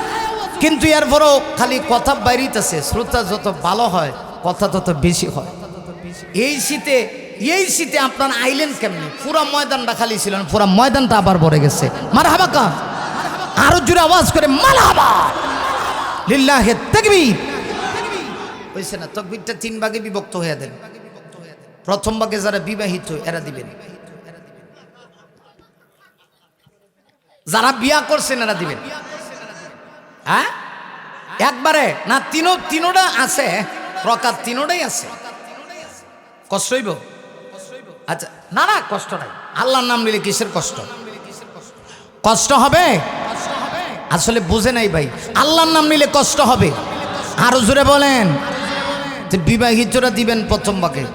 কিন্তু এরপরও খালি কথা বাইরিতেছে। শ্রোতা যত ভালো হয় কথা তত বেশি হয়। এই শীতে আপনার আইলেন কেমনি? পুরা ময়দানটা খালি ছিল না, পুরা ময়দানটা আবার ভরে গেছে। মারহাবা কর, আরো জোরে আওয়াজ করে মারহাবা, লিল্লাহি তাকবীর। হইছে না? তাকবীরটা 3 ভাগে বিভক্ত হয়ে দেন। প্রথম ভাগে যারা বিবাহিত এরা দিবেন, যারা বিয়া করছেন এরা দিবেন। হ্যাঁ একবারে না, তিনোটা আছে প্রকার, তিনোটাই আছে। কষ্ট হইব? আচ্ছা না না, কষ্ট নাই। আল্লাহর নাম নিলে কিসের কষ্ট? কষ্ট হবে? আসলে বুঝে নাই ভাই, আল্লাহর নাম নিলে কষ্ট হবে। আরো জোরে বলেন। যে বিবাহিতরা দিবেন প্রথম ভাগে,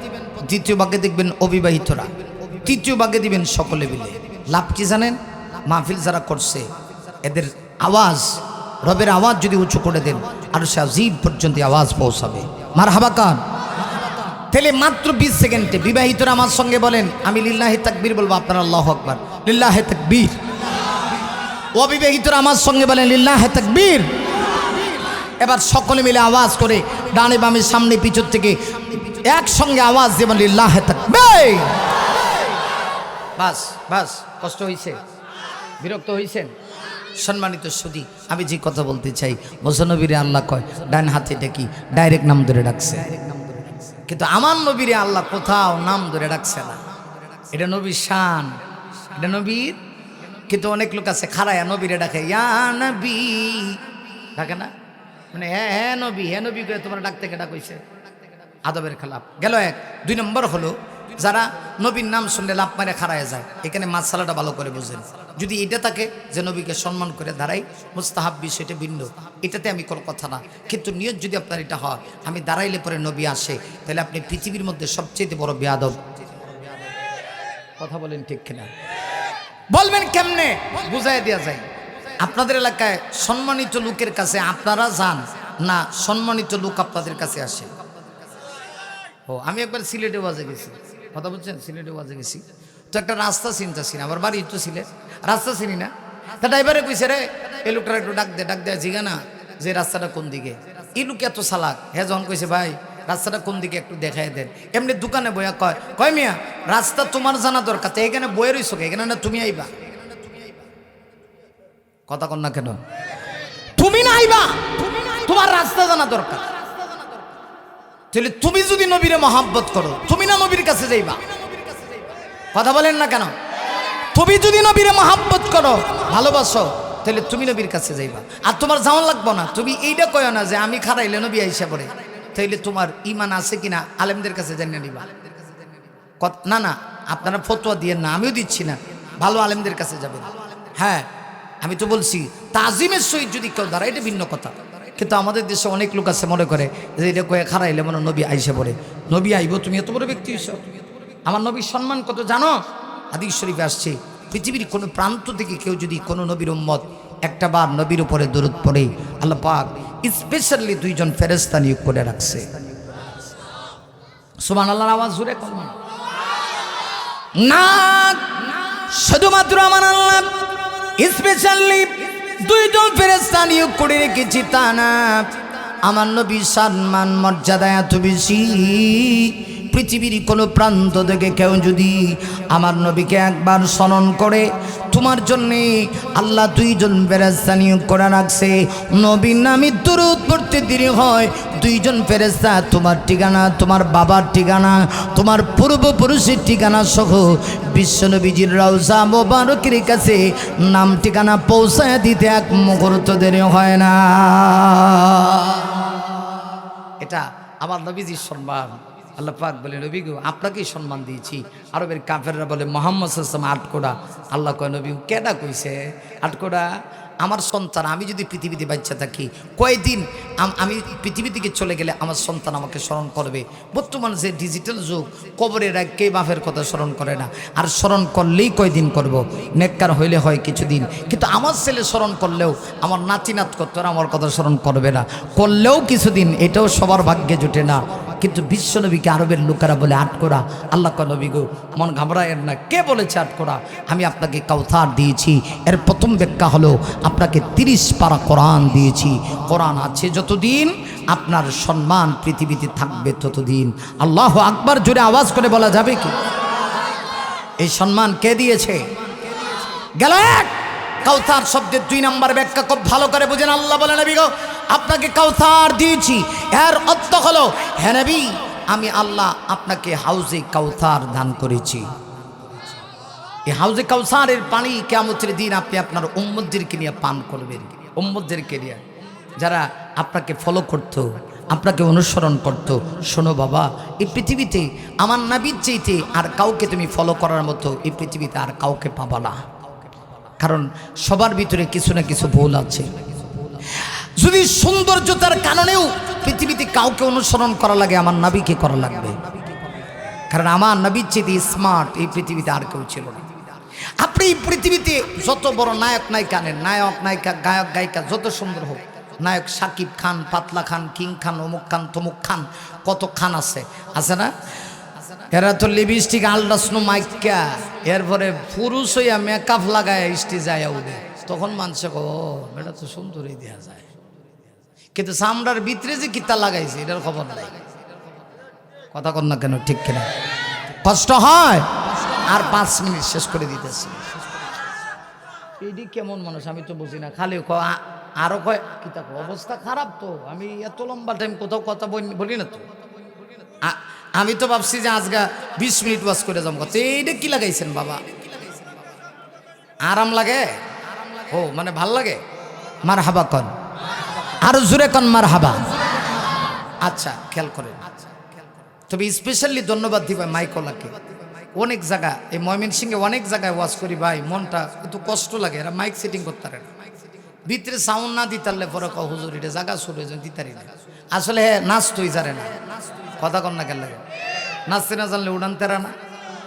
দ্বিতীয় ভাগে দেখবেন অবিবাহিতরা, তৃতীয় ভাগে দিবেন সকলে মিলে। লাভ কি জানেন? মাহফিল যারা করছে এদের আওয়াজ, রবের আওয়াজ যদি উঁচু করে দেন আর সে আজিব পর্যন্ত আওয়াজ পৌঁছাবে। মারহাবা কান। তাহলে মাত্র 20 সেকেন্ডে বিবাহিতরা আমার সঙ্গে বলেন, আমি লিল্লাহি তাকবীর বলবো, আপনারা আল্লাহু আকবার, লিল্লাহি তাকবীর। অবিবাহিতরা আমার সঙ্গে বলেন লিল্লাহি তাকবীর। এবার সকলে মিলে আওয়াজ করে ডানে বামে সামনে পিছন থেকে একসঙ্গে আওয়াজ দেবেন লিল্লাহি তাকবীর। বাস বাস, কষ্ট হইছে? বিরক্ত হইছেন? সম্মানিত সুধী, আমি যে কথা বলতে চাই, মুসা নবীরে আল্লাহ কয় ডান হাতে ডেকি ডাইরেক্ট নাম ধরে ডাকছে, কিন্তু আমার নবীরে আল্লাহ কোথাও নাম ধরে ডাকছে না। এটা নবীর শান, এটা নবীর। কিন্তু অনেক লোক আছে খাড়ায়া নবীরে ডাকে, ইয়া নবী ডাকে না, মানে হ্যাঁ নবী, হ্যাঁ নবী করে তোমার ডাকতে কেটা কইছে? আদবের খেলাপ গেল এক। 2 নম্বর হলো যারা নবীর নাম শুনলে লাভ মারে খাড়ায় যায়। এখানে মাসালাটা ভালো করে বুঝেন। যদি এটা থাকে যে নবীকে সম্মান করে দাঁড়াই, মুস্তাহাব বিষয়টা ভিন্ন, এটাতে আমি কোনো কথা না। কিন্তু নিয়ত যদি আপনার এটা হয় আমি দাঁড়াইলে পরে নবী আসে, তাহলে আপনি পৃথিবীর মধ্যে সবচেয়ে বড় বেয়াদব। কথা বলেন ঠিক কিনা? বলবেন কেমনে? বুঝাই দেওয়া যায়। আপনাদের এলাকায় সম্মানিত লোকের কাছে আপনারা যান না, সম্মানিত লোক আপনাদের কাছে আসে? ও আমি একবার সিলেটে ওয়াজে গেছি, কথা বলছেন, সিলেটে ওয়াজে গেছি তো একটা রাস্তা চিনতেছি না, আমার বাড়ি তো সিলেট, রাস্তা চিনি না। তা ড্রাইভারে কইছে রে এই লোকটা একটু ডাক দেয়া জিগা না যে রাস্তাটা কোন দিকে। এই লোক এত চালাক, হ্যাঁ যখন কইছে ভাই রাস্তাটা কোন দিকে একটু দেখাই দেন, এমনি দোকানে বইয়া কয় মিয়া রাস্তা তোমার জানা দরকার, তো এখানে বইয়ে রইছো, এখানে না তুমি আইবা। কথা কন না কেন? তুমি না আইবা, তোমার রাস্তা জানা দরকার। তাহলে তুমি যদি নবীরে মহাব্বত করো, তুমি না নবীর কাছে যাইবা? কথা বলেন না কেন? তুমি যদি নবীরে মহাব্বত করো, ভালোবাসো, তাহলে তুমি নবীর কাছে যাইবা। আর তোমার যাওয়ান লাগবো না। তুমি এইটা কয় না যে আমি খারাইলে নবী আইসা পড়ে, তাইলে তোমার ইমান আছে কিনা আলেমদের কাছে জানিয়ে নিবা। না না, আপনারা ফতোয়া দিয়েন না, আমিও দিচ্ছি না, ভালো আলেমদের কাছে যাবেন। হ্যাঁ আমি তো বলছি তাজিমের সহিত যদি কেউ দাঁড়ায় এটা ভিন্ন কথা। কিন্তু আমাদের দেশে অনেক লোক আছে মনে করে যে এটা কয়ে খারাইলে মনে নবী আইসা পড়ে। নবী আইব, তুমি এত বড় ব্যক্তি হইছ, আমার নবীর সম্মান কত জানো? হাদিস শরীফে আসছে, পৃথিবীর কোনো প্রান্ত থেকে কেউ যদি কোনো নবীর উম্মত একটা বার নবীর উপরে দরুদ পড়ে, আল্লাহ পাক স্পেশালি 2 জন ফেরেশতা নিয়োগ করে রাখছে। সুবহানাল্লাহর আওয়াজ জোরে করুন না। শুধুমাত্র আমার আল্লাহ স্পেশালি 2 জন ফেরেশতা নিয়োগ করে রেখেছি তা না, আমার নবীর সম্মান মর্যাদা এত বেশি, পৃথিবীর কোনো প্রান্ত থেকে কেউ যদি আমার নবীকে একবার স্মরণ করে, তোমার জন্যে আল্লাহ 2 জন ফেরেশতা নিয়োগ করে রাখছে। নবীর নামে দরুদ পড়তে দেরি হয়, 2 জন ফেরেশতা তোমার ঠিকানা, তোমার বাবার ঠিকানা, তোমার পূর্বপুরুষের ঠিকানা সহ বিশ্বনবীজির রওজা মোবারকের কাছে নাম ঠিকানা পৌঁছায় দিতে এক মুহূর্ত দেরি হয় না। এটা আমার নবীজির সম্মান। আল্লাহ পাক বলে, নবী গো আপনাকেই সম্মান দিয়েছি। আরবের কাফেররা বলে মোহাম্মদ সাল্লাল্লাহু আলাইহি ওয়াসাল্লাম আটকোড়া। আল্লাহ কয়, নবী কেডা কইছে আটকোড়া? আমার সন্তান, আমি যদি পৃথিবীতে বাচ্চা থাকি কয়েকদিন, আমি পৃথিবী থেকে চলে গেলে আমার সন্তান আমাকে স্মরণ করবে। বর্তমান যে ডিজিটাল যুগ, কবরে রাখকে বাপের কথা স্মরণ করে না, আর স্মরণ করলেই কয়দিন করব, নেককার হইলে হয় কিছুদিন। কিন্তু আমার ছেলে স্মরণ করলেও, আমার নাতিনাত কর্তারা আমার কথা স্মরণ করবে না, করলেও কিছুদিন, এটাও সবার ভাগ্যে জুটে না। কিন্তু বিশ্বনবীকে আরবের লোকেরা বলে আটকোড়া। আল্লাহ কয়, নবী গো মন ঘাবড়ায়েন না। কে বলেছে আটকোড়া? আমি আপনাকে কাউসার দিয়েছি। এর প্রথম ব্যাখ্যা হলো, আপনাকে 30 পারা কোরআন দিয়েছি। কোরআন আছে যতদিন আপনার সম্মান পৃথিবীতে থাকবে ততদিন। আল্লাহু আকবার জোরে আওয়াজ করে বলা যাবে কি? এই সম্মান কে দিয়েছে? গেল এক। কাউসার শব্দের 2 নম্বর ব্যাখ্যা খুব ভালো করে বুঝেন। আল্লাহ বলে, নবী গো আপনাকে কাউসার দিয়েছি, এর অর্থ হলো, হে নবী আমি আল্লাহ আপনাকে হাউজে কাউসার দান করেছি। এই হাউজে কাউসারের পানি কিয়ামতের দিন আপনি আপনার উম্মতদেরকে নিয়ে পান করবেন। উম্মতদেরকে নিয়ে যারা আপনাকে ফলো করত, আপনাকে অনুসরণ করত। শোনো বাবা, এই পৃথিবীতে আমার নবীর চাইতে আর কাউকে তুমি ফলো করার মতো এই পৃথিবীতে আর কাউকে পাবা না। কারণ সবার ভিতরে কিছু না কিছু ভুল আছে। যদি সৌন্দর্যতার কারণেও পৃথিবীতে কাউকে অনুসরণ করা লাগে, আমার নবীকে করা লাগবে। কারণ আমার নবীর চেয়ে স্মার্ট এই পৃথিবীতে আর কেউ ছিল না। আপনি এই পৃথিবীতে যত বড় নায়ক নায়িকা নেন, নায়ক নায়িকা গায়ক গায়িকা যত সুন্দর হোক, নায়ক সাকিব খান, পাতলা খান, কিং খান, অমুক খান, তমুক খান, কত খান আছে না? এরা তো লিপস্টিক আলডাসনো মাইকা, এরপরে পুরুষ হইয়া মেকআপ লাগায় স্টেজে যায় উঠে, তখন মানুষে ও এটা তো সুন্দরই দেওয়া যায়। কিন্তু চামড়ার ভিতরে যে কিতা লাগাইছে এটার খবর নাই। কথা কন না কেন? ঠিক কিনা? কষ্ট হয়। আর 5 মিনিট শেষ করে দিতেছি। এইটি কেমন মানুষ আমি তো বুঝি না। খালি আরো কয় কিতা অবস্থা খারাপ তো, আমি এত লম্বা টাইম কোথাও কথা বলি না তো। আমি তো ভাবছি যে আজকে 20 মিনিট ওয়াজ করে যাবো। এইটা কি লাগাইছেন বাবা? আরাম লাগে? ও মানে ভাল লাগে? মার হাবা কন, আরো জোরে কন মার হাবা। আচ্ছা খেয়াল করেন। তবে স্পেশালি ধন্যবাদ দিবা মাইকলাকে। অনেক জায়গা, এই ময়মনসিংহে অনেক জায়গায় ওয়াজ করি ভাই, মনটা একটু কষ্ট লাগে। এরা মাইক সেটিং করতে পারে না, ভিতরে সাউন্ড না দিতারলে পরে হুজুর এটা জায়গা শুরু হয়েছে দিতারি না। আসলে নাচতই জানে না। কথা কন না কেন লাগে? নাচতে না জানলে উড়ান তেরা না।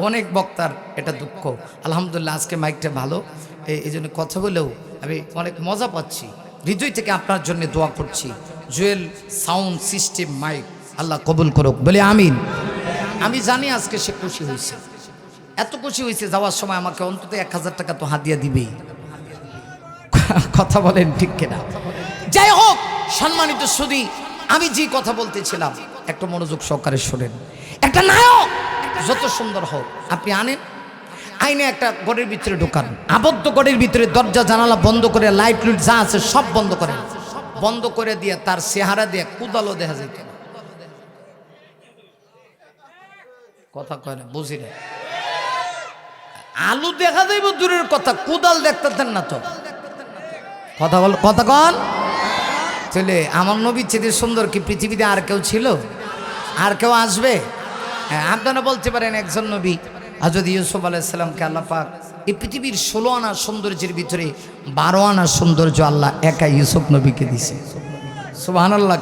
অনেক বক্তার এটা দুঃখ। আলহামদুলিল্লাহ আজকে মাইকটা ভালো, এই জন্য কথা বলেও আমি অনেক মজা পাচ্ছি। হৃদয় থেকে আপনার জন্য দোয়া করছি। জুয়েল সাউন্ড সিস্টেম মাইক আল্লাহ কবুল করুক, বলে আমিন। আমি জানি আজকে সে খুশি হয়েছে, এত খুশি হয়েছে যাওয়ার সময় আমাকে অন্তত 1000 টাকা তো হাদিয়া দিবেই। কথা বলেন ঠিক কিনা? যাই হোক সম্মানিত সুধী, আমি যে কথা বলতেছিলাম একটু মনোযোগ সহকারে শোনেন। একটা নায়ক যত সুন্দর হোক, আপনি আনেন, আইনে একটা গড়ের ভিতরে ঢোকান, আবদ্ধ গড়ের ভিতরে দরজা জানালা বন্ধ করে, লাইট লুইট যা আছে সব বন্ধ করেন। বন্ধ করে দিয়ে তার চেহারা দিয়ে কুদালও দেখা যেত। কথা কয় না, বুঝি না। আলু দেখা যাইব দূরের কথা, কুদাল দেখতেন না তো। কথা বল, কথা কন চলে। আমার নবীর চেয়ে সুন্দর কি পৃথিবীতে আর কেউ ছিল? আর কেউ আসবে? হ্যাঁ, আপনারা বলতে পারেন একজন নবী হযরত ইউসুফ আলাইহিস সালামকে আল্লাহ পাক এই পৃথিবীর 16 আনা সৌন্দর্যের ভিতরে 12 আনা সৌন্দর্য আল্লাহ একা ইউসুফ নবীকে দিছে। সুবহানাল্লাহ।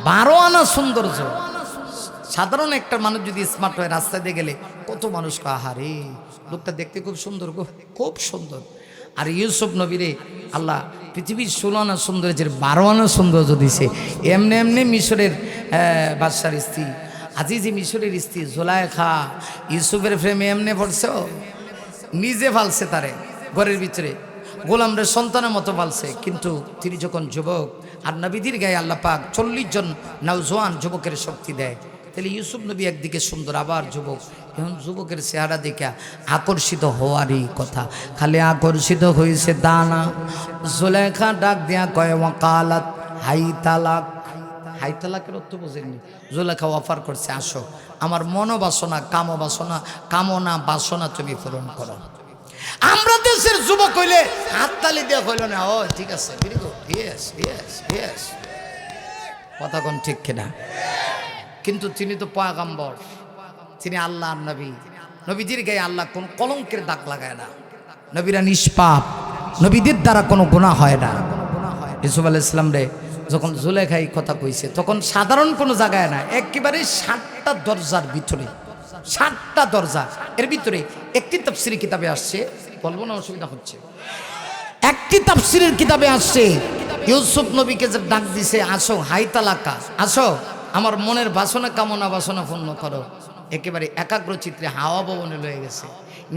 12 আনা সৌন্দর্য সাধারণ একটা মানুষ যদি স্মার্ট হয় রাস্তা দিয়ে গেলে কত মানুষ আহারে লোকটা দেখতে খুব সুন্দর গো, খুব সুন্দর। আর ইউসুফ নবীরে আল্লাহ পৃথিবীর 16 আনা সৌন্দর্যের 12 আনা সৌন্দর্য দিছে। এমনি এমনি মিশরের বাদশার স্ত্রী আজিজি মিশরের স্ত্রী জুলাইখা ইউসুফের প্রেমে এমনি পড়ছে, নিজে ফালছে তারে ঘরের ভিতরে, গোলামরে সন্তানের মতো ফালছে। কিন্তু তিনি যখন যুবক আর নবীদের গায়ে আল্লাহ পাক 40 জন নওজোয়ান যুবকের শক্তি দেয়, তাহলে ইউসুফ নবী একদিকে সুন্দর আবার যুবক। এখন যুবকের চেহারা দেখে আকর্ষিত হওয়ারই কথা, খালি আকর্ষিত হয়েছে দানা। জুলেখা ডাক দিয়া কয় ওয়াকালাত হাই তালাক। হাই তালাকের অর্থ বোঝেননি। জুলেখা অফার করছে, আসো আমার মনোবাসনা কামনা বাসনা তুমি পূরণ করো। আমরা দেশের যুবক হইলে হাততালি দিয়ে হইল না, ও ঠিক আছে, very good, yes yes yes, কথা কোন ঠিক কিনা? কিন্তু তিনি তো পয়গম্বর, তিনি আল্লাহর নবী, নবীজির গায়ে আল্লাহ কোন কলঙ্কের দাগ লাগায় না, নবীরা নিষ্পাপ, নবীদের দ্বারা কোনো গুনাহ হয় না। ইউসুফ আলাইহিস সালাম রে যখন জুলেখা এই কথা কইছে তখন সাধারণ কোনো জায়গায় না, একেবারে 60টা দরজার ভিতরে, 60টা দরজা এর ভিতরে একটি তাফসীরের কিতাবে আসছে, বলবো না অসুবিধা হচ্ছে, একটি তাফসীরের কিতাবে আসছে ইউসুফ নবীকে যে ডাক দিছে, আসো হাই তালাকা, আসো আমার মনের বাসনা কামনা বাসনা পূর্ণ করো। একেবারে একাগ্র চিত্রে হাওয়া ভবনে লয়ে গেছে,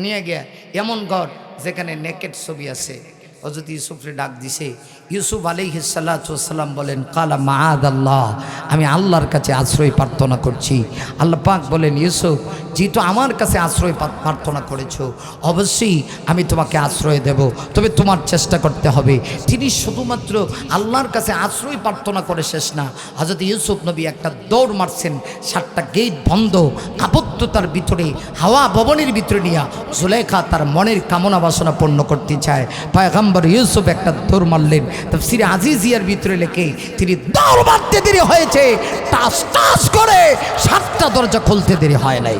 নিয়ে গিয়া এমন ঘর যেখানে নেকেট ছবি আছে। হযরত ইউসুফরে ডাক দিছে, ইউসুফ আলাইহিস সালাতু ওয়াস সালাম বলেন, কালা মাআদাল্লাহ, আমি আল্লাহর কাছে আশ্রয় প্রার্থনা করছি। আল্লাহ পাক বলেন, ইউসুফ যেহেতু আমার কাছে আশ্রয় প্রার্থনা করেছো, অবশ্যই আমি তোমাকে আশ্রয় দেব, তবে তোমার চেষ্টা করতে হবে। তিনি শুধুমাত্র আল্লাহর কাছে আশ্রয় প্রার্থনা করে শেষ না, হযরত ইউসুফ নবী একটা দৌড় মারছেন, 7টা গেট বন্ধ, আবদ্ধতার ভিতরে হাওয়া ভবনের ভিতরে নিয়ে জুলেখা তার মনের কামনা বাসনা পূর্ণ করতে চায়। পয়গম্বর ইউসুফ একটা দৌড় মারলেন। তাফসীরে আজিজিয়ার ভিতরে লেখে তিনি দৌড় মারতে দেরি হয়েছে, টাস টাস করে 7টা দরজা খুলতে দেরি হয় নাই।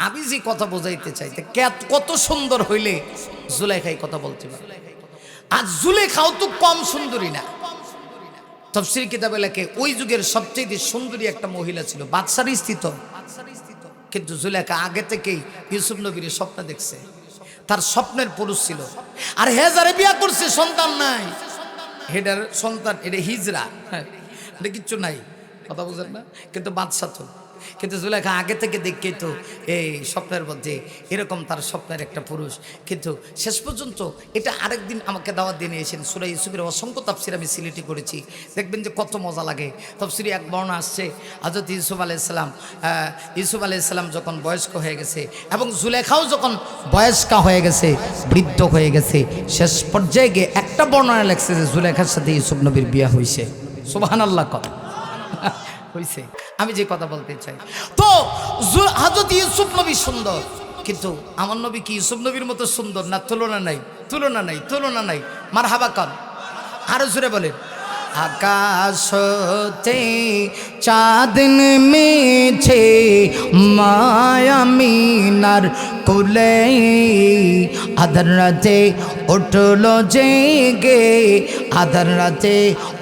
আমি যে কথা বোঝাইতে চাইতে কত সুন্দর হইলে জুলেখাই কথা বলতে পারে। আর জুলেখাও তো কম সুন্দরী না। তাফসীর কিতাবে লেখে ওই যুগের সবচেয়ে সুন্দরী একটা মহিলা ছিল, বাদশার স্ত্রী। কিন্তু জুলেখা আগে থেকেই ইউসুফ নবীর স্বপ্ন দেখছে, তার স্বপ্নের পুরুষ ছিল। আর হেজারে বিয়া করছে, সন্তান নাই, হেডার সন্তান, এটা হিজরা, এটা কিচ্ছু নাই, কথা বুঝেন না? কিন্তু বাদশা তো, কিন্তু জুলেখা আগে থেকে দেখে তো এই স্বপ্নের মধ্যে এরকম তার স্বপ্নের একটা পুরুষ। কিন্তু শেষ পর্যন্ত এটা আরেকদিন আমাকে দাওয়াত দিয়ে নিয়েছেন। সূরা ইউসুফের অসংখ্য তাফসীর আমি সিলেক্ট করেছি, দেখবেন যে কত মজা লাগে। তাফসীরে এক বর্ণনা আসছে, হযরত ইউসুফ আলাইহিস সালাম যখন বয়স্ক হয়ে গেছে এবং জুলেখাও যখন বয়স্কা হয়ে গেছে, বৃদ্ধ হয়ে গেছে, শেষ পর্যায়ে গিয়ে একটা বর্ণনা লেখছে যে জুলেখার সাথে ইউসুফ নবীর বিয়ে হয়েছে। সুবহানাল্লাহ হয়েছে। আমি যে কথা বলতে চাই, তো হযরত ইউসুফ নবী সুন্দর, কিন্তু আমার নবী কি ইউসুফ নবীর মতো সুন্দর না? তুলনা নাই, তুলনা নাই, তুলনা নাই। মারহাবা কর, আরো জোরে বলেন। আকাশ হতে চাঁদ নেমেছে মায়া মিনার কুলে, আধার রাতে উঠলো জেগে, আধার রাতে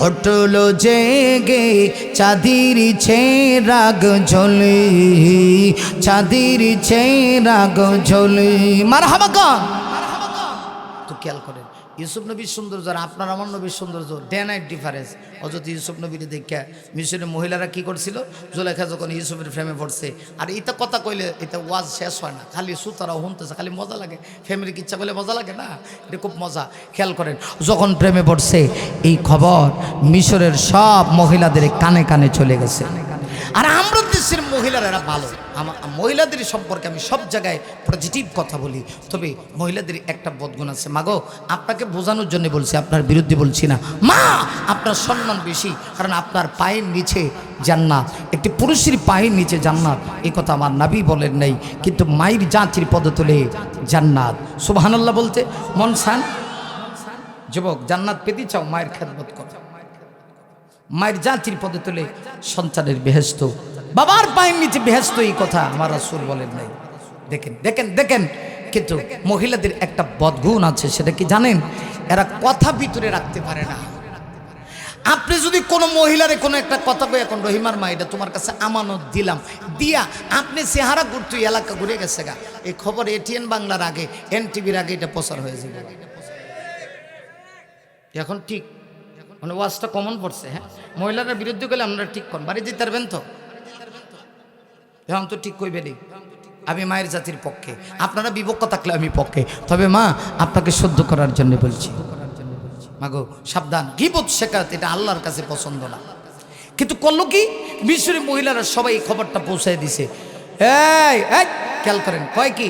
উঠলো জেগে, চাঁদির রাগ ঝোলে, চাঁদির রাগ ঝোলে। মারহাবা কর। তো খেয়াল করেন, ইউসুফ নবীর সৌন্দর্য আর আপনার আমার নবীর সৌন্দর্য ডে নাইট ডিফারেন্স। অযথ ইউসুফ নবীর দেখা মিশরের মহিলারা কি করছিল, জুলেখা যখন ইউসুফের ফ্রেমে পড়ছে, আর এটা কথা কইলে এটা ওয়াজ শেষ হয় না, খালি সুতারাও শুনতেছে, খালি মজা লাগে। ফ্যামিলির ইচ্ছা করলে মজা লাগে না, এটা খুব মজা। খেয়াল করেন, যখন প্রেমে পড়ছে এই খবর মিশরের সব মহিলাদের কানে কানে চলে গেছে। আর আমরা দেশের মহিলারা এরা ভালো, মহিলাদের সম্পর্কে আমি সব জায়গায় পজিটিভ কথা বলি, তবে মহিলাদের একটা বদগুণ আছে। মাগো, আপনাকে বোঝানোর জন্য বলছি, আপনার বিরুদ্ধে বলছি না। মা, আপনার সম্মান বেশি, কারণ আপনার পায়ের নিচে জান্নাত, একটি পুরুষের পায়ের নিচে জান্নাত, এই কথা আমার নবী বলেন নাই, কিন্তু মায়ের জাতির পদতলে জান্নাত। সুবহানাল্লাহ বলতে মন চান? যুবক, জান্নাত পেতে চাও, মায়ের খেদমত করো, মায়ের জাতির পদে তুলে সন্তানের বেহেশত, বাবার পায়ের নিচে বেহেশত, এই কথা আমার রাসূল বলেন নাই। দেখেন দেখেন দেখেন, কিন্তু মহিলাদের একটা বদগুণ আছে, সেটা কি জানেন? এরা কথা ভিতরে রাখতে পারে না। আপনি যদি কোনো মহিলারে কোনো একটা কথা কই, এখন রহিমার মা এটা তোমার কাছে আমানত দিলাম, দিয়া আপনি চেহারা ঘুরতে এলাকা ঘুরে গেছে গা, এই খবর এটিএন বাংলার আগে, এনটিভির আগে এটা প্রচার হয়ে যাবে। এখন ঠিক মানে ওয়াজটা কমন পড়ছে। হ্যাঁ, মহিলার বিরুদ্ধে গেলে আপনারা ঠিক করেন, বাড়ি দিতে পারবেন তো? এখন তো ঠিক কইবেনি। আমি মায়ের জাতির পক্ষে, আপনারা বিপক্ষ থাকলে আমি পক্ষে। তবে মা, আপনাকে শুদ্ধ করার জন্য বলছি, মাগো সাবধান, গীবত শেখাত এটা আল্লাহর কাছে পছন্দ না। কিন্তু করলো কি, মিশরের মহিলারা সবাই এই খবরটা পৌঁছায় দিছে। এই খেয়াল করেন, কয় কি,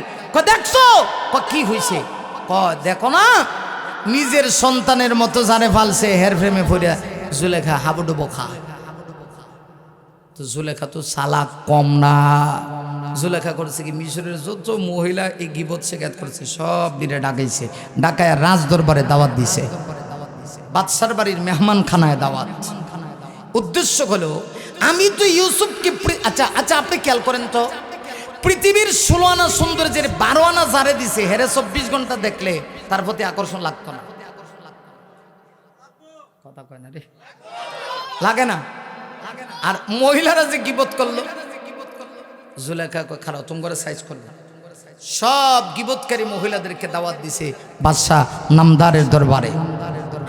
দেখছো কি হয়েছে, দেখো না নিজের সন্তানের মতো জানে ফালছে, হের ফ্রেমে পড়ে জুলেখা হাবুডুবো খা। তো জুলেখা তো চালাক কম না। জুলেখা করেছে কি, মিশরের যত মহিলা এই গীবত শেখাত করেছে সব দিনে ডাকাইছে, ডাকায় রাজ দরবারে দাওয়াত দিছে, বাদশার বাড়ির মেহমান খানায় দাওয়াত। উদ্দেশ্য হলো, আমি তো ইউসুফকে, আচ্ছা আচ্ছা আপনি খেয়াল করেন তো, পৃথিবীর 16 আনা সৌন্দর্যের 12 আনা জারে দিছে, হেরে 24 ঘন্টা দেখলে তার প্রতি আকর্ষণ লাগতো না। কথা কয় না রে, লাগে না। আর মহিলারা যে গীবত করলো, জুলেখা খারাপ তুমি করে সাইজ করবে, সব গীবতকারী মহিলাদেরকে দাওয়াত দিছে বাদশা নামদারের দরবারে,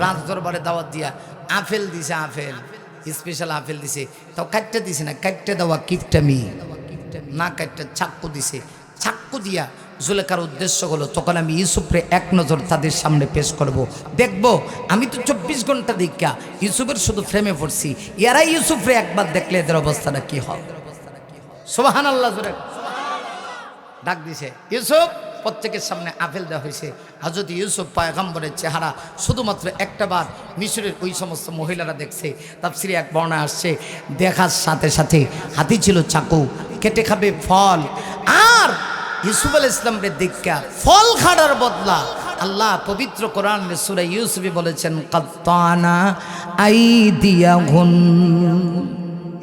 রাজ দরবারে দাওয়াত দিয়া আপেল দিছে, আপেল স্পেশাল আপেল দিছে, তাও কাটতে দিছে না, কাটতে দেওয়া কিপটামি না, কাটতে চাক্কু দিছে। চাক্কু দিয়া জুলেখার উদ্দেশ্য হলো, তখন আমি ইউসুফরে এক নজর তাদের সামনে পেশ করব, দেখব আমি তো 24 ঘন্টা দেখা ইউসুফের শুধু ফ্রেমে পড়ছি, এরা ইউসুফরে একবার দেখলে এদের অবস্থাটা কি হয়। সুবহানাল্লাহ জোরে ডাক দিছে ইউসুফ, প্রত্যেকের সামনে আপেল দেওয়া হয়েছে। হযরত ইউসুফ পয়গম্বরের চেহারা শুধুমাত্র একটা বার মিশরের ওই সমস্ত মহিলারা দেখছে। তাফসিরে এক বর্ণনা আসছে, দেখার সাথে সাথে হাতি ছিল চাকু, কেটে খাবে ফল। আর ইউসুফ আলাইহিস ইসলামের দেখা ফল খাড়ার বদলা আল্লাহ পবিত্র কোরআন সূরা ইউসুফে বলেছেন, কাত্তানা আইদিয়াহুন,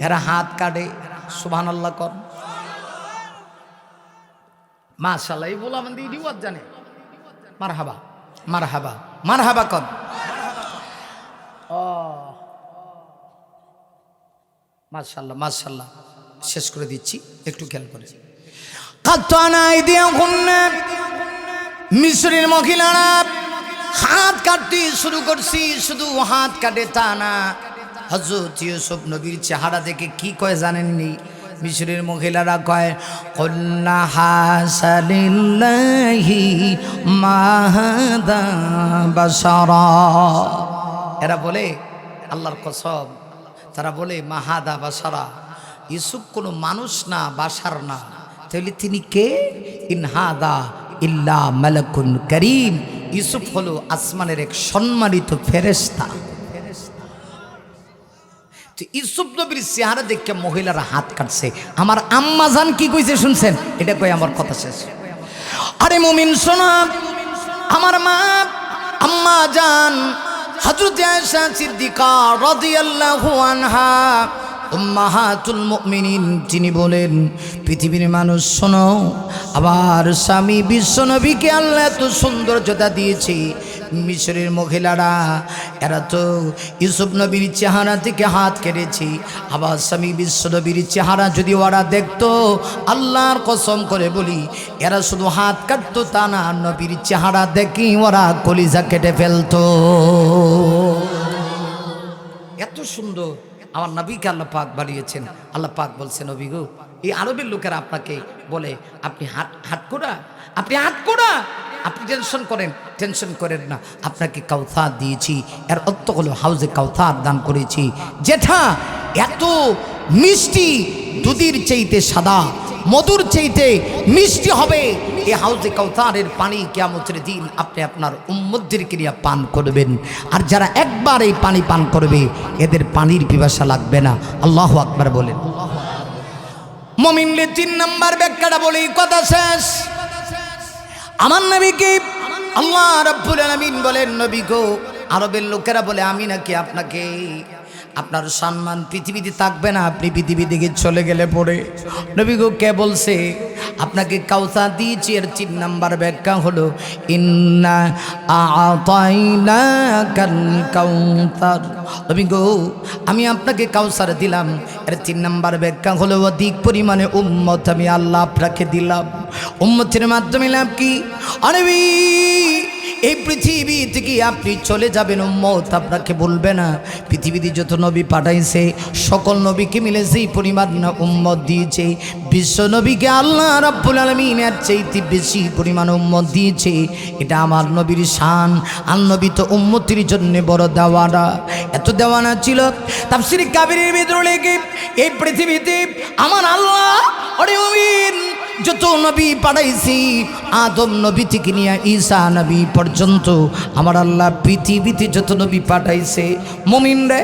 এরা হাত কাটে। সুবহানাল্লাহ কর, মাশাআল্লাহ। এই বলা মানে রিওয়াজ জানে, মারহাবা মারহাবা মারহাবা কর। মাশাআল্লাহ মাশাআল্লাহ, শেষ করে দিচ্ছি, একটু খেয়াল করে। কাত্তানা আইদিয়াহুন, মিশরের মহিলারা হাত কাটতে শুরু করছি। শুধু হাত কাটে তা না, হযরত ইউসুফ নবীর চেহারা দেখে কি কয় জানেননি? মিশরের মহিলারা কয়, কুল্লা হাসালিল্লাহি মাহাদা বাশারা। এরা বলে, আল্লাহর কসম, তারা বলে মাহাদা বাশারা, ইউসুফ কোনো মানুষ না, বাশার না, তাহলে তিনি কে? ইনহাদা ইল্লা মালাকুন করিম, ইউসুফ হলো আসমানের এক সম্মানিত ফেরেশতা। তো ইউসুফ নবীর চেহারা দেখে মহিলারা হাত কাটছে। আমার আম্মা জান কি কইছে শুনছেন? এটা কই আমার কথা শেষ। আরে মুমিন শোনা, আমার মা আম্মা জান হযরত আয়েশা সিদ্দিকা রাদিয়াল্লাহু আনহা উম্মাহাতুল মুমিনিন, তিনি বলেন, পৃথিবীর মানুষ শোনো, আবার স্বামী বিশ্বনবীকে আল্লাহ এত সৌন্দর্যতা দিয়েছে। মিশরের মহিলারা এরা তো ইউসুফ নবীর চেহারা থেকে হাত কেড়েছে। আবার স্বামী বিশ্বনবীর চেহারা যদি ওরা দেখতো, আল্লাহর কসম করে বলি, এরা শুধু হাত কাটতো তা না, নবীর চেহারা দেখি ওরা কলিজা কেটে ফেলতো। এত সুন্দর আমার নবীকে আল্লাহ পাক বানিয়েছেন। আল্লাহ পাক বলছেন, নবী গো, এই আরবের লোকেরা আপনাকে বলে আপনি হাত করা, আপনি হাত করা, আপনি টেনশন করেন না, আপনাকে কাউসার দিয়েছি। এর অর্থ হলো হাউজে কাউসার দান করেছি, যেটা এত মিষ্টি, দুধের চাইতে সাদা, মধুর চাইতে মিষ্টি হবে। এই হাউজে কাউসারের পানি কিয়ামতের দিন আপনি আপনার উম্মতদেরকে নিয়ে পান করবেন। আর যারা একবার এই পানি পান করবে, এদের পানির পিপাসা লাগবে না। আল্লাহু আকবার বলেন। মুমিনদের 3 নাম্বার ব্যাখ্যাটা বলি, কথা শেষ। আমার নবীকে আল্লাহ রাব্বুল আলামিন বলেন, নবী গো, আরবের লোকেরা বলে আমি নাকি আপনাকে, আপনার সম্মান পৃথিবীতে থাকবে না, আপনি পৃথিবী থেকে চলে গেলে পড়ে। নবী গো, কে বলছে? আপনাকে কাউসার দিয়েছি। এর 3 নাম্বার ব্যাখ্যা হলো ইন্না আ'তাইনাকাল কাউসার। নবী গো আমি আপনাকে কাউসার দিলাম। এর 3 নাম্বার ব্যাখ্যা হলো অধিক পরিমাণে উম্মত আমি আল্লাহ আপনাকে দিলাম। উম্মতের মাধ্যমে লাভ কি? নবী এই পৃথিবী থেকে আপনি চলে যাবেন, উম্মত আপনাকে বলবে না। পৃথিবীতে যত নবী পাঠাইছে সকল নবীকে মিলে সেই পরিমাণ না উম্মত দিয়েছে। বিশ্ব নবীকে আল্লাহ রাব্বুল আলামিন এর চাইতে বেশি পরিমাণ উম্মত দিয়েছে। এটা আমার নবীর শান। আর নবী তো উম্মতের জন্য বড় দেওয়ানা। এত দেওয়ানা ছিল তাফসীর কাবীরের ভিতরে লেগে এই পৃথিবীতে আমার আল্লাহ যত নবী পাঠাইছি আদম নবী থেকে নিয়ে ঈসা নবী পর্যন্ত আমার আল্লাহ পৃথিবীতে যত নবী পাঠাইছে মুমিনরা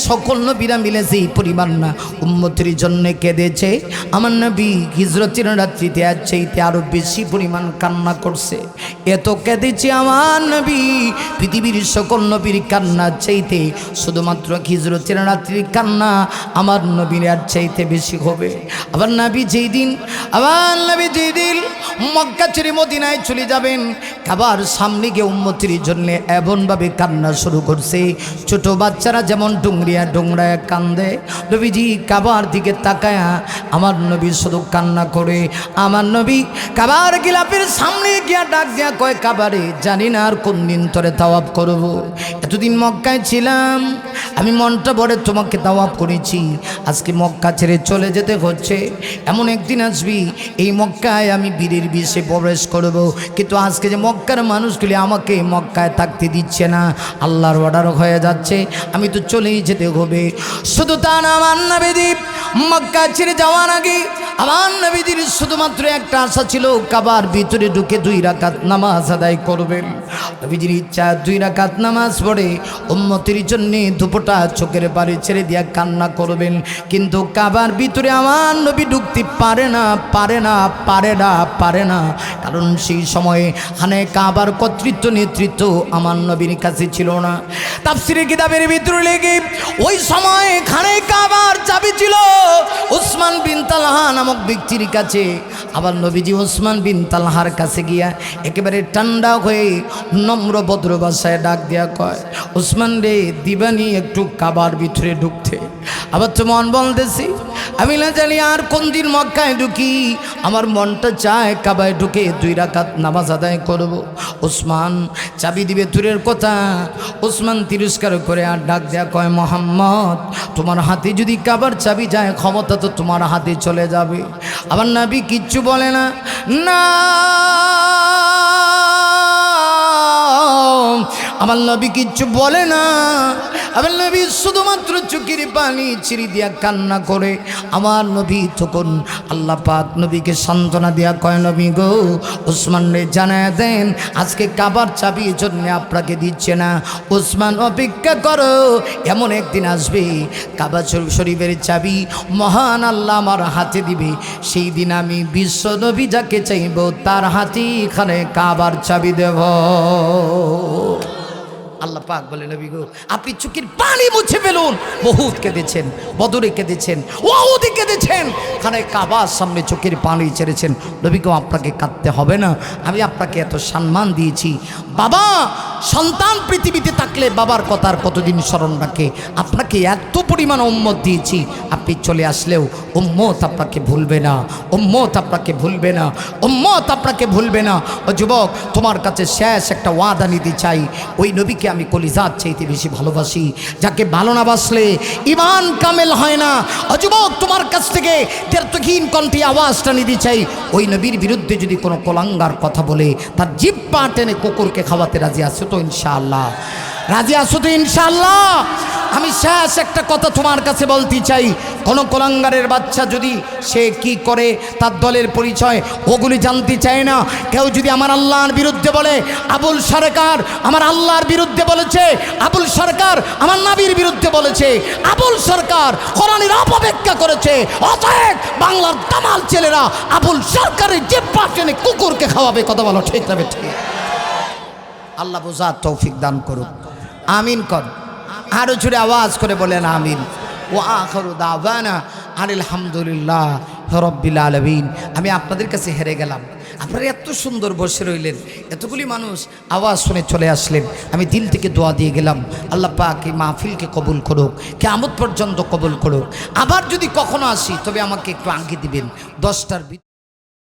সকল নবীরা মিলে সেই পরিমাণ না উম্মতের জন্য কেঁদেছে। আমার নবী হিজরতের রাত্রিতে আর চাইতে আরও বেশি পরিমাণ কান্না করছে। এত কেঁদেছে আমার নবী পৃথিবীর সকল নবীর কান্না চাইতে শুধুমাত্র হিজরতের রাত্রির কান্না আমার নবীর আর চাইতে বেশি হবে। আবার নবী যেই দিন মক্কা ছেড়ে মদিনায় চলে যাবেন, কাবার সামনে গিয়ে উম্মতির জন্য এমনভাবে কান্না শুরু করছে ছোট বাচ্চারা যেমন ডুংরিয়া ডুংরায় কান্দে। নবীজি কাবার দিকে তাকায়া আমার নবী শুধু কান্না করে। আমার নবী কাবার গিলাপের সামনে গিয়া ডাক দিয়া কয়, কাবারে জানি না আর কোন দিন তোরে তাওয়াফ করব। এতদিন মক্কায় ছিলাম, আমি মনটা ভরে তোমাকে তাওয়াফ করেছি। আজকে মক্কা ছেড়ে চলে যেতে হচ্ছে। এমন একদিন আসবি এই মক্কায় আমি বীরের বিশে প্রবেশ করব, কিন্তু আজকে যে মক্কার মানুষগুলি আমাকে মক্কায় থাকতে দিচ্ছে না, আল্লাহর অর্ডার হয়ে যাচ্ছে, আমি তো চলেই যেতে হবে। শুধু তা না, আমার নবীজি মক্কা ছেড়ে যাওয়ার আগে আমার নবীজির শুধুমাত্র একটা আশা ছিল, কাবার ভিতরে ঢুকে 2 রাকাত নামাজ আদায় করবেন। নবীজির ইচ্ছা 2 রাকাত নামাজ পড়ে উম্মতের জন্য দুপোটা চোখের পানি ছেড়ে দিয়া কান্না করবেন। কিন্তু কাবার ভিতরে আমার নবী ঢুকতে পারে না, কারণ সেই সময়ে খানে কাবার কর্তৃত্ব নেতৃত্ব আমার নবীর কাছে ছিল না। তাফসীরের কিতাবের ভিতরে লেগে ওই সময় খানে কাবার চাবি ছিল উসমান বিন তালহা নামক ব্যক্তির কাছে। আবার নবীজি উসমান বিন তালহার কাছে গিয়া একেবারে ঠান্ডা হয়ে নম্র ভদ্র ভাষায় ডাক দেয়া কয়, উসমান রে দিবানি একটু কাবার ভিতরে ঢুকতে। আবার তো মন বলতেছি আমি না জানি আর কোন দিন মক্কায় ঢুকি, আমার মনটা চায় কাবায় ঢুকে 2 রাকাত নামাজ আদায় করব। উসমান চাবি দিবে দূরের কথা, উসমান তিরস্কার করে আর ডাক দেয়া কয়, মোহাম্মদ তোমার হাতে যদি কাবার চাবি যায় ক্ষমতা তো তোমার হাতে চলে যাবে। আবার নবী কিচ্ছু বলে না, আমার নবী কিচ্ছু বলে না। আমার নবী শুধুমাত্র চোখের পানি ছিঁড়ে দিয়া কান্না করে। আমার নবী তখন আল্লাহ পাক নবীকে সান্ত্বনা দিয়া কয়, নবী গো উসমান রে জানায় দেন আজকে কাবার চাবি জন্য আপনাকে দিচ্ছে না। উসমান অপেক্ষা করো, এমন একদিন আসবে কাবা শরীফের চাবি মহান আল্লাহ আমার হাতে দিবে, সেই দিন আমি বিশ্ব নবী যাকে চাইব তার হাতে এখানে কাবার চাবি দেব। আল্লাহ পাক বলে, নবী গো আপনি চোখের পানি মুছে ফেলুন। বহুত কেঁদেছেন, বদরে কেঁদেছেন, ওহুদে কেঁদেছেন, খানে কাবার সামনে চোখের পানি ছেড়েছেন। নবী গো আপনাকে কাঁদতে হবে না, আমি আপনাকে এত সম্মান দিয়েছি। বাবা সন্তান পৃথিবীতে থাকলে বাবার কথার কতদিন স্মরণ রাখে। আপনাকে এত পরিমাণ উম্মত দিয়েছি, আপনি চলে আসলেও উম্মত আপনাকে ভুলবে না, উম্মত আপনাকে ভুলবে না, উম্মত আপনাকে ভুলবে না। ও যুবক তোমার কাছে শেষ একটা ওয়াদা নিতে চাই, ওই নবীকে আমি কলিজাত চাইতে বেশি ভালোবাসি, যাকে ভালো না বাসলে ঈমান কামেল হয় না। ও যুবক তোমার কাছ থেকে দেরতহীন কণ্ঠে আওয়াজটা নিতে চাই, ওই নবীর বিরুদ্ধে যদি কোনো কলাঙ্গার কথা বলে তার জিহ্বা টেনে কুকুরকে খাওয়াতে রাজি আছো তো ইনশাআল্লাহ? রাজি আছো তো ইনশাআল্লাহ? আমি শেষ একটা কথা তোমার কাছে বলতে চাই, কোনো কলাঙ্গারের বাচ্চা যদি সে কি করে তার দলের পরিচয় ওগুলি জানতে চায় না। কেউ যদি আমার আল্লাহর বিরুদ্ধে বলে, আবুল সরকার আমার আল্লাহর বিরুদ্ধে বলেছে, আবুল সরকার আমার নবীর বিরুদ্ধে বলেছে, আবুল সরকার কোরআনের অপব্যাখ্যা করেছে, অতএব বাংলার দামাল ছেলেরা আবুল সরকারের জিহ্বা টেনে কুকুরকে খাওয়াবে। কথা বলো ঠিক তবে ঠিক। আল্লাহ বোঝার তৌফিক দান করুক, আমিন কর। আরো জোরে আওয়াজ করে বলেন আমিন। ও আখিরু দাওয়ানা আলহামদুলিল্লাহ রব্বিল আলামিন। আমি আপনাদের কাছে হেরে গেলাম। আপনারা এত সুন্দর বসে রইলেন, এতগুলি মানুষ আওয়াজ শুনে চলে আসলেন। আমি দিল থেকে দোয়া দিয়ে গেলাম, আল্লাহ পাক এই মাহফিলকে কবুল করুক, কিয়ামত পর্যন্ত কবুল করুক। আবার যদি কখনো আসি তবে আমাকে একটু আঙ্গি দিবেন 10টার